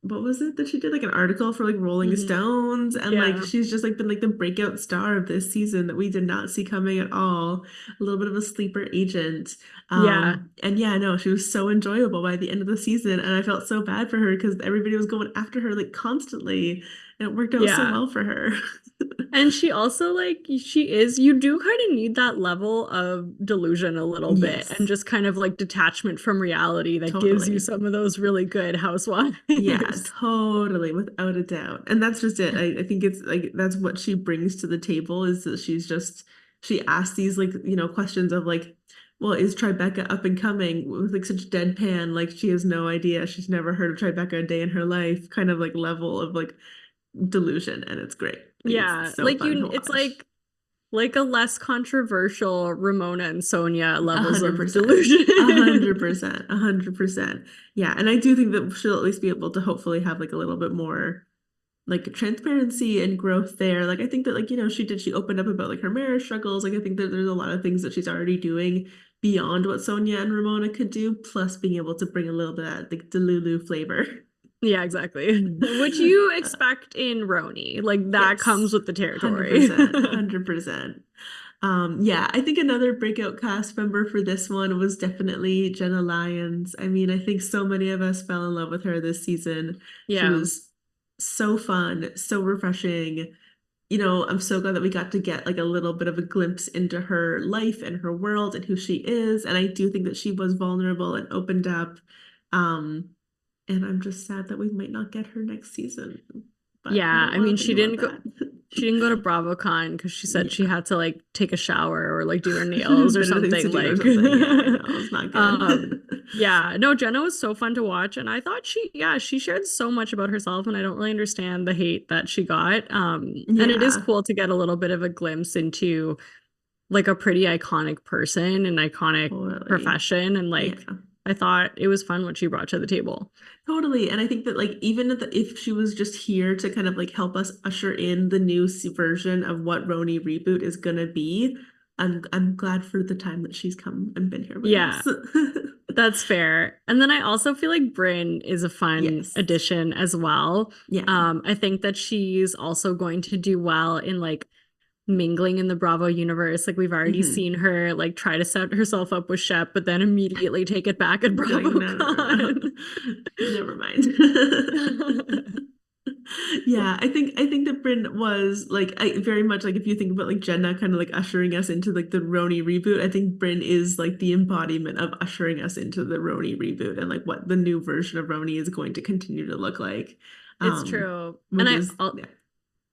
what was it that she did, like an article for like Rolling Mhm. Stones, and like Yeah. she's just like been like the breakout star of this season that we did not see coming at all. A little bit of a sleeper agent. Yeah. And yeah, no, she was so enjoyable by the end of the season, and I felt so bad for her because everybody was going after her like constantly, and it worked out so Yeah. well for her. And she also like you do kind of need that level of delusion a little bit and Yes, just kind of like detachment from reality that gives you totally. some of those really good Yeah, housewives. totally, without a doubt. And that's just it. I think it's like that's what she brings to the table, is that she asks these like, questions of like, well, is Tribeca up and coming with like such deadpan, like she has no idea, she's never heard of Tribeca a day in her life, kind of like level of like delusion, and it's great. Like Yeah, it's so like fun to it's watch. like a less controversial Ramona and Sonia A levels hundred of percent. delusion. 100%. 100%. Yeah. And I do think that she'll at least be able to hopefully have like a little bit more like transparency and growth there. Like I think that like, she opened up about like her marriage struggles. Like I think that there's a lot of things that she's already doing beyond what Sonia and Ramona could do, plus being able to bring a little bit of like Delulu flavor. Yeah, exactly. Which you expect in RHONY. Like that Yes. comes with the territory. 100%. 100%. Yeah, I think another breakout cast member for this one was definitely Jenna Lyons. I mean, I think so many of us fell in love with her this season. She Yeah. was so fun, so refreshing. I'm so glad that we got to get like a little bit of a glimpse into her life and her world and who she is. And I do think that she was vulnerable and opened up. Um, and I'm just sad that we might not get her next season. But I Yeah, don't I want mean to think about that. she didn't go to BravoCon because she said she Yeah. had to like take a shower or like do her nails or Better things to something do or like something. Yeah, I know. It's not good. yeah, no, Jenna was so fun to watch and I thought she shared so much about herself and I don't really understand the hate that she got. And it is Yeah, cool to get a little bit of a glimpse into like a pretty iconic person and iconic totally. profession and Yeah, like I thought it was fun what she brought to the table. totally. And I think that like even if she was just here to kind of like help us usher in the new version of what RHONY Reboot is gonna be, I'm glad for the time that she's come and been here with Yeah, us. that's fair. And then I also feel like Brynn is a fun Yes. addition as well. Yeah. I think that she's also going to do well in like mingling in the Bravo universe. Like we've already Hmm. seen her like try to set herself up with Shep, but then immediately take it back at Be like, no, no, no, no. BravoCon. Never mind. Yeah, I think that Bryn was like I very much like if you think about like Jenna kind of like ushering us into like the RHONY reboot, I think Bryn is like the embodiment of ushering us into the RHONY reboot and like what the new version of RHONY is going to continue to look like. It's true. And Which is yeah.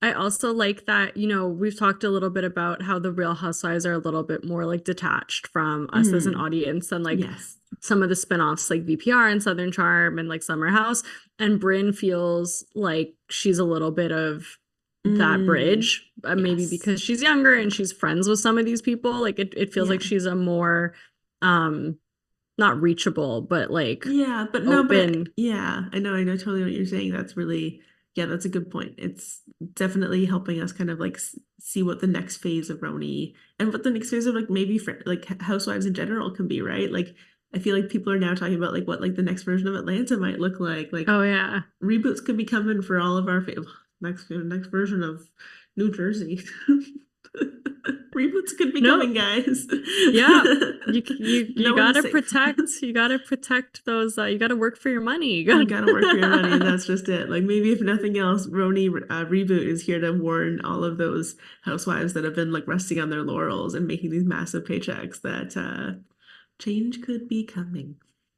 I also like that, we've talked a little bit about how the Real Housewives are a little bit more like detached from us as an Mm, audience than like yes. some of the spinoffs like VPR and Southern Charm and like Summer House. And Brynn feels like she's a little bit of that Mm, bridge, maybe yes. because she's younger and she's friends with some of these people. Like it feels Yeah. like she's a more um not reachable, but like Yeah, but no, but open. yeah, I know totally what you're saying. That's really, yeah, that's a good point. It's definitely helping us kind of like see what the next phase of RHONY and what the next phase of like maybe for like housewives in general can be, right? Like I feel like people are now talking about like what like the next version of Atlanta might look like. Like Oh yeah. reboots could be coming for all of our next version of New Jersey. Reboots could be No, coming, guys. yeah. You No one is gotta safe. protect those you gotta work for your money. You You gotta work for your money. gotta That's just it. Like maybe if nothing else, RHONY Reboot is here to warn all of those housewives that have been like resting on their laurels and making these massive paychecks that change could be coming.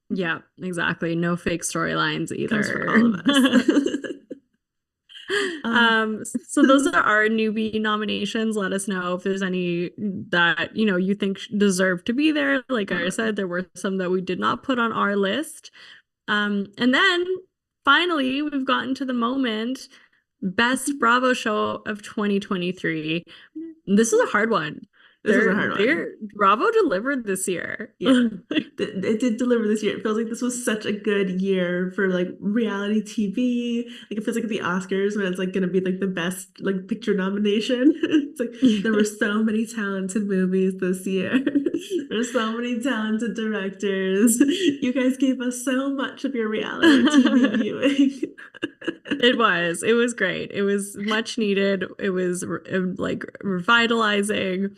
Yeah, exactly. No fake storylines It comes for all either. of us. uh, So those are our newbie nominations. Let us know if there's any that, you think deserve to be there. Like I said, totally. there were some that we did not put on our list. And then finally, we've gotten to the moment, best Bravo show of 2023. This is a hard one. This is a hard one. They're Bravo delivered this year. Yeah. It did deliver this year. It feels like this was such a good year for like reality TV. Like it feels like the Oscars when it's like gonna be like the best like picture nomination. It's like there were so many talented movies this year. There's so many talented directors. You guys gave us so much of your reality TV viewing. It was great. It was much needed. It was like revitalizing.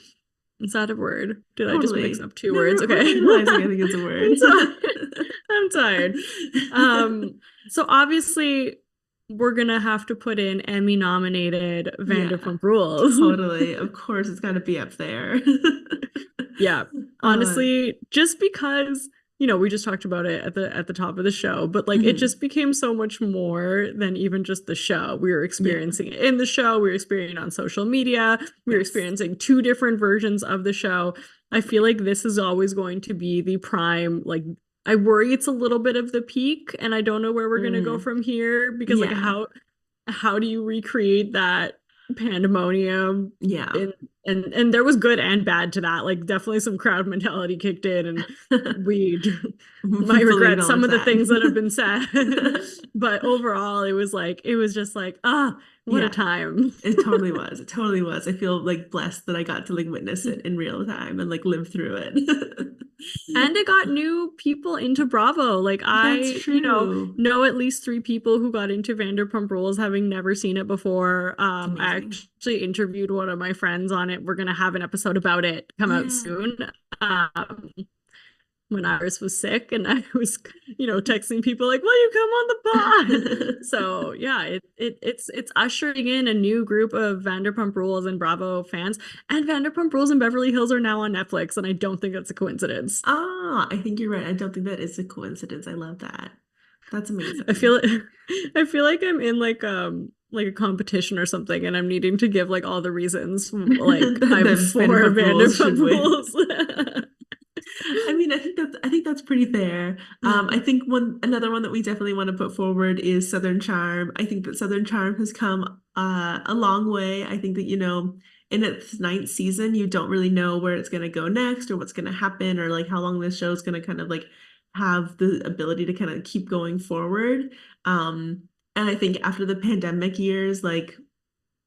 Is that a word? Did I just mix Totally. up two No, words? Okay. revitalizing, I think it's a word. I'm tired. I'm tired. So obviously we're gonna have to put in Emmy nominated Yeah, Vanderpump Rules. totally. Of course, it's got to be up there. Yeah. Uh, Honestly, just because you know, we just talked about it at the top of the show, but like it just became so much more than even just the show. We were experiencing it in the show, we were experiencing it on social media, we were experiencing two different versions of the show. I feel like this is always going to be the prime, like I worry it's a little bit of the peak, and I don't know where we're gonna go from here, because like how do you recreate that pandemonium? And there was good and bad to that. Like definitely some crowd mentality kicked in, and we might regret some of the things that have been said. But overall it was just like, what a time. It totally was. It totally was. I feel like blessed that I got to like witness it in real time and like live through it. And it got new people into Bravo. Like you know at least 3 people who got into Vanderpump Rules having never seen it before. I actually interviewed one of my friends on it. We're gonna have an episode about it come out soon. When Iris was sick, and I was, you know, texting people like, will you come on the pod? So yeah, it's ushering in a new group of Vanderpump Rules and Bravo fans. And Vanderpump Rules and Beverly Hills are now on Netflix, and I don't think that's a coincidence. I think you're right. I don't think that is a coincidence. I love that. That's amazing. I feel like I'm in like a competition or something, and I'm needing to give like all the reasons like I'm for Vanderpump Rules. I mean, I think that's pretty fair. I think another one that we definitely want to put forward is Southern Charm. I think that Southern Charm has come a long way. I think that, you know, in its 9th season, you don't really know where it's going to go next or what's going to happen or like how long this show is going to kind of like have the ability to kind of keep going forward. And I think after the pandemic years, like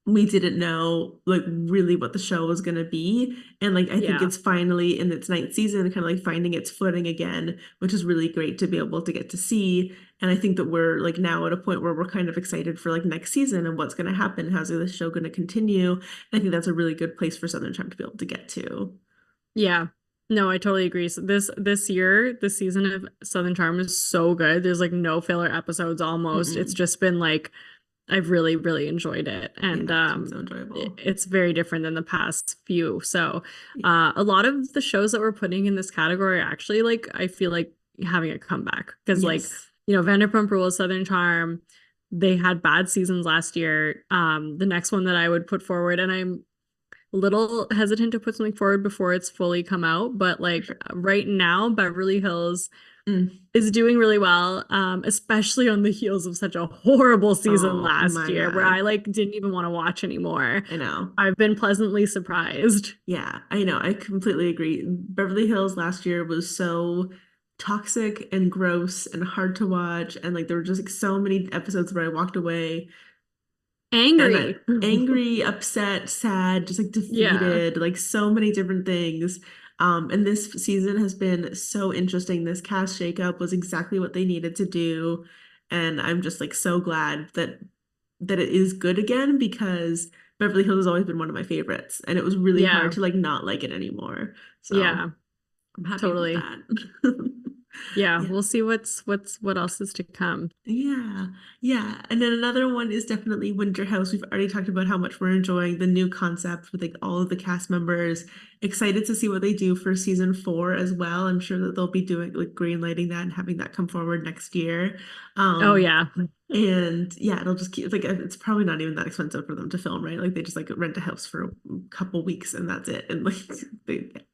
we didn't know like really what the show was going to be, and like I think it's finally in its 9th season kind of like finding its footing again, which is really great to be able to get to see. And I think that we're like now at a point where we're kind of excited for like next season and what's going to happen, how's the show going to continue. And I think that's a really good place for Southern Charm to be able to get to. Yeah, no, I totally agree. So this year, the season of Southern Charm is so good. There's like no filler episodes almost. It's just been like, I've really, really enjoyed it. And so enjoyable. It's very different than the past few. So a lot of the shows that we're putting in this category are actually like, I feel like having a comeback. Because like, you know, Vanderpump Rules, Southern Charm, they had bad seasons last year. The next one that I would put forward, and I'm a little hesitant to put something forward before it's fully come out, but like right now, Beverly Hills is doing really well, especially on the heels of such a horrible season last year where I like didn't even want to watch anymore. I know. I've been pleasantly surprised. Yeah, I know. I completely agree. Beverly Hills last year was so toxic and gross and hard to watch, and like there were just like so many episodes where I walked away angry, upset, sad, just like defeated, like so many different things. And this season has been so interesting. This cast shakeup was exactly what they needed to do. And I'm just like so glad that it is good again, because Beverly Hills has always been one of my favorites. And it was really hard to like not like it anymore. So I'm happy with that. Yeah, we'll see what else is to come. Yeah. And then another one is definitely Winter House. We've already talked about how much we're enjoying the new concept with like all of the cast members. Excited to see what they do for season 4 as well. I'm sure that they'll be doing like greenlighting that and having that come forward next year. And yeah, it'll just keep like it's probably not even that expensive for them to film, right? Like they just like rent a house for a couple weeks and that's it. And like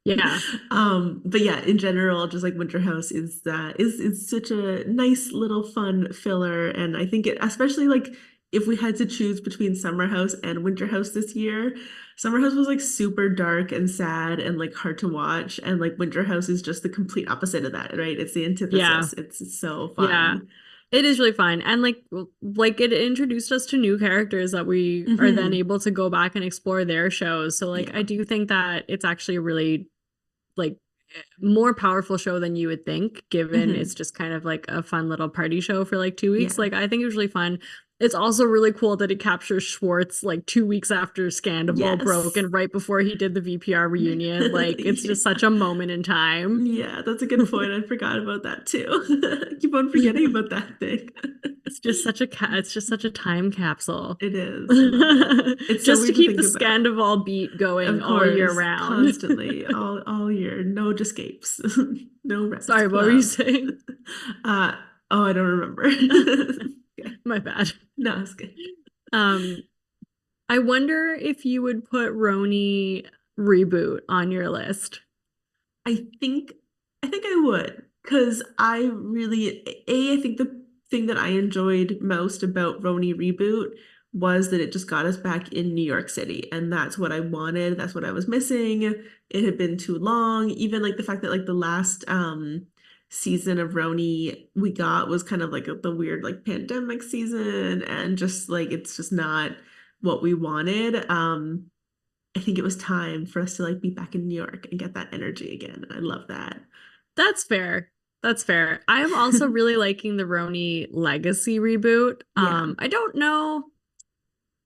but yeah, in general, just like Winter House is such a nice little fun filler. And I think it, especially like if we had to choose between Summer House and Winter House this year, Summer House was like super dark and sad and like hard to watch, and like Winter House is just the complete opposite of that, right? It's the antithesis. It's so fun. Yeah. It is really fun. And like it introduced us to new characters that we are then able to go back and explore their shows. So like I do think that it's actually a really like more powerful show than you would think, given it's just kind of like a fun little party show for like 2 weeks. Like I think it was really fun. It's also really cool that it captures Schwartz like 2 weeks after Scandoval broke Yes. and right before he did the VPR reunion. Like it's just Yeah. such a moment in time. Yeah, that's a good point. I forgot about that too. I keep on forgetting about that thing. It's just such a time capsule. It is. I love it. It's so Just to weird to keep the think about. Scandoval beat going Of all year course, round. constantly, all year, no escapes, no rest. Sorry, what were you Club. saying? Uh, oh, I don't remember. Okay. My bad. No, it's good. Um, I wonder if you would put RHONY Reboot on your list. I think I would, because I think the thing that I enjoyed most about RHONY Reboot was that it just got us back in New York City, and that's what I wanted. That's what I was missing. It had been too long. Even like the fact that like the last season of RHONY we got was kind of like the weird like pandemic season, and just like it's just not what we wanted. I think it was time for us to like be back in New York and get that energy again. I love that. That's fair. That's fair. I am also really liking the RHONY Legacy reboot. Yeah. I don't know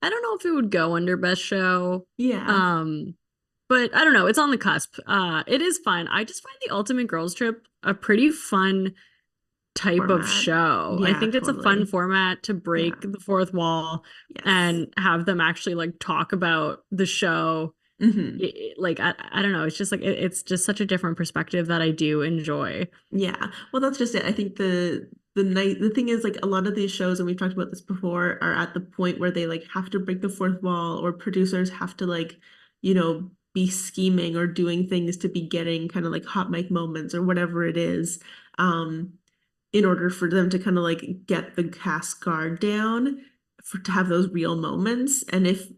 if it would go under best show. Yeah. But I don't know, it's on the cusp. It is fun. I just find the Ultimate Girls Trip a pretty fun type of Format. show. I Yeah, think it's a fun totally. format to break Yeah. the fourth wall Yes. and have them actually like talk about the show. Hmm. Like I don't know, it's just like it's just such a different perspective that I do enjoy. Yeah. Well, that's just it. I think the thing is like a lot of these shows, and we've talked about this before, are at the point where they like have to break the fourth wall, or producers have to like, be scheming or doing things to be getting kind of like hot mic moments or whatever it is, um, in order for them to kind of like get the cast guard down for to have those real moments. And if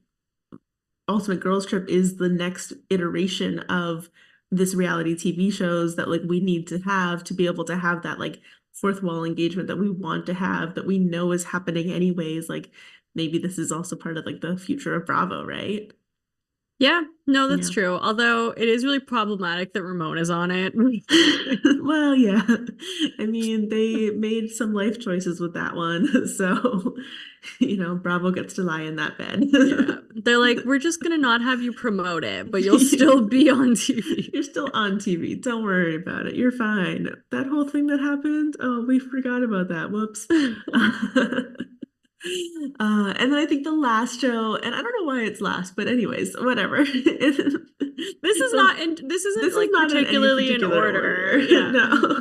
Ultimate Girls Trip is the next iteration of this reality TV shows that like we need to be able to have that like fourth wall engagement that we want to have, that we know is happening anyways. Like maybe this is also part of like the future of Bravo, right? Yeah, no, that's Yeah. true. Although it is really problematic that Ramon is on it. Well, yeah. I mean, they made some life choices with that one. So, Bravo gets to lie in that bed. Yeah. They're like, we're just gonna not have you promote it, but you'll Yeah. still be on TV. You're still on TV. Don't worry about it. You're fine. That whole thing that happened, oh, we forgot about that. Whoops. And then I think the last show, and I don't know why it's last, but anyways, whatever. This isn't This is like not in any particularly in particular order. order. Yeah. No.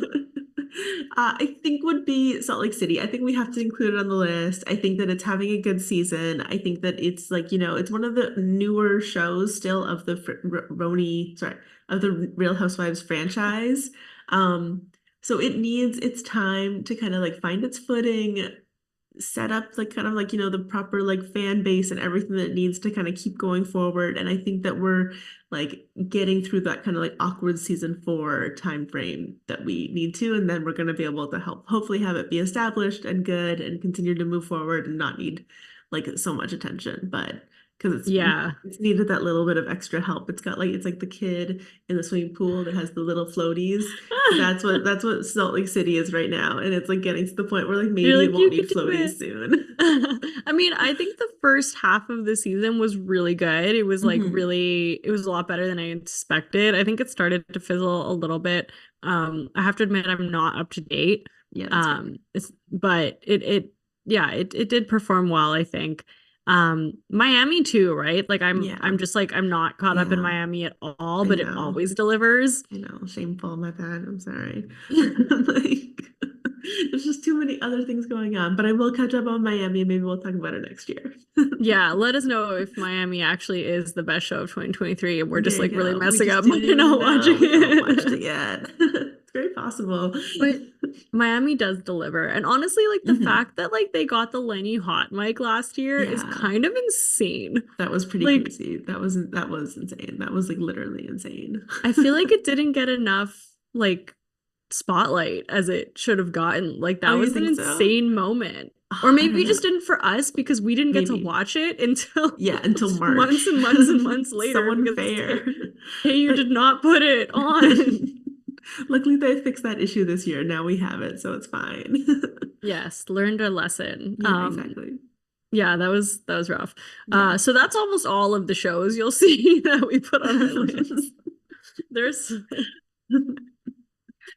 I think would be Salt Lake City. I think we have to include it on the list. I think that it's having a good season. I think that it's like, it's one of the newer shows still of the of the Real Housewives franchise. So it needs its time to kind of like find its footing, set up like kind of like the proper like fan base and everything that it needs to kind of keep going forward. And I think that we're like getting through that kind of like awkward season 4 time frame that we need to, and then we're going to be able to hopefully have it be established and good and continue to move forward and not need like so much attention. But because Yeah. it's needed that little bit of extra help. It's like the kid in the swimming pool that has the little floaties. That's what Salt Lake City is right now, and it's like getting to the point where like You're maybe it like, won't you need could do floaties it. soon. I mean, I think the first half of the season was really good. It was like Mhm. it was a lot better than I expected. I think it started to fizzle a little bit. I have to admit I'm not up to date. Yeah, that's fair. But it did perform well, I think. Miami too, right? Like Yeah, I'm just like I'm not caught up in yeah, Miami at all, I but it know. always delivers. I know. Shameful, my bad. I'm sorry. Like, there's just too many other things going on, but I will catch up on Miami and maybe we'll talk about it next year. Yeah, let us know if Miami actually is the best show of 2023 and we're just There you like really go. We messing just up by didn't even not know. watching We haven't watched it. it yet. It's very possible. But Miami does deliver. And honestly, like the Hmm. fact that like they got the Lenny hot mic last year is Yeah, kind of insane. that was pretty Like crazy. That was insane. That was like literally insane. I feel like it didn't get enough like spotlight as it should have gotten. Like Oh, that you was an think so? insane moment. Or Oh, I maybe don't it just know. didn't for us because we didn't get to Maybe. watch it until Yeah, until months March. and months and months So later because unfair. you did not put it on. Luckily, they fixed that issue this year. Now we have it, so it's fine. Yes, learned a lesson. Yeah, exactly. Yeah. that was rough. Yeah. So that's almost all of the shows you'll see that we put on our list. There's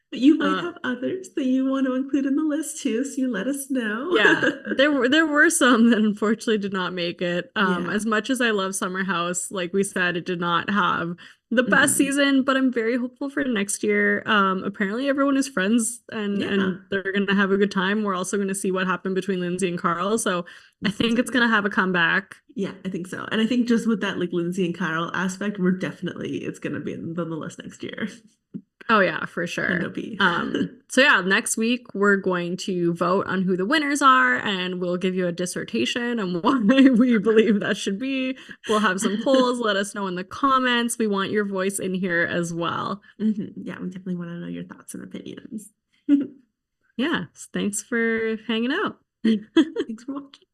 But you might have others that you want to include in the list too, so you let us know. Yeah, there were some that unfortunately did not make it. Yeah. As much as I love Summer House, like we said, it did not have the best season, but I'm very hopeful for next year. Apparently everyone is friends and they're gonna have a good time. We're also gonna see what happened between Lindsay and Carl, so I think it's gonna have a comeback. Yeah, I think so. And I think just with that like Lindsay and Carl aspect, it's gonna be on the list next year. Oh yeah, for sure. So yeah, next week we're going to vote on who the winners are, and we'll give you a dissertation on why we believe that should be. We'll have some polls. Let us know in the comments. We want your voice in here as well. Yeah, we definitely want to know your thoughts and opinions. Yeah, thanks for hanging out. Thanks for watching.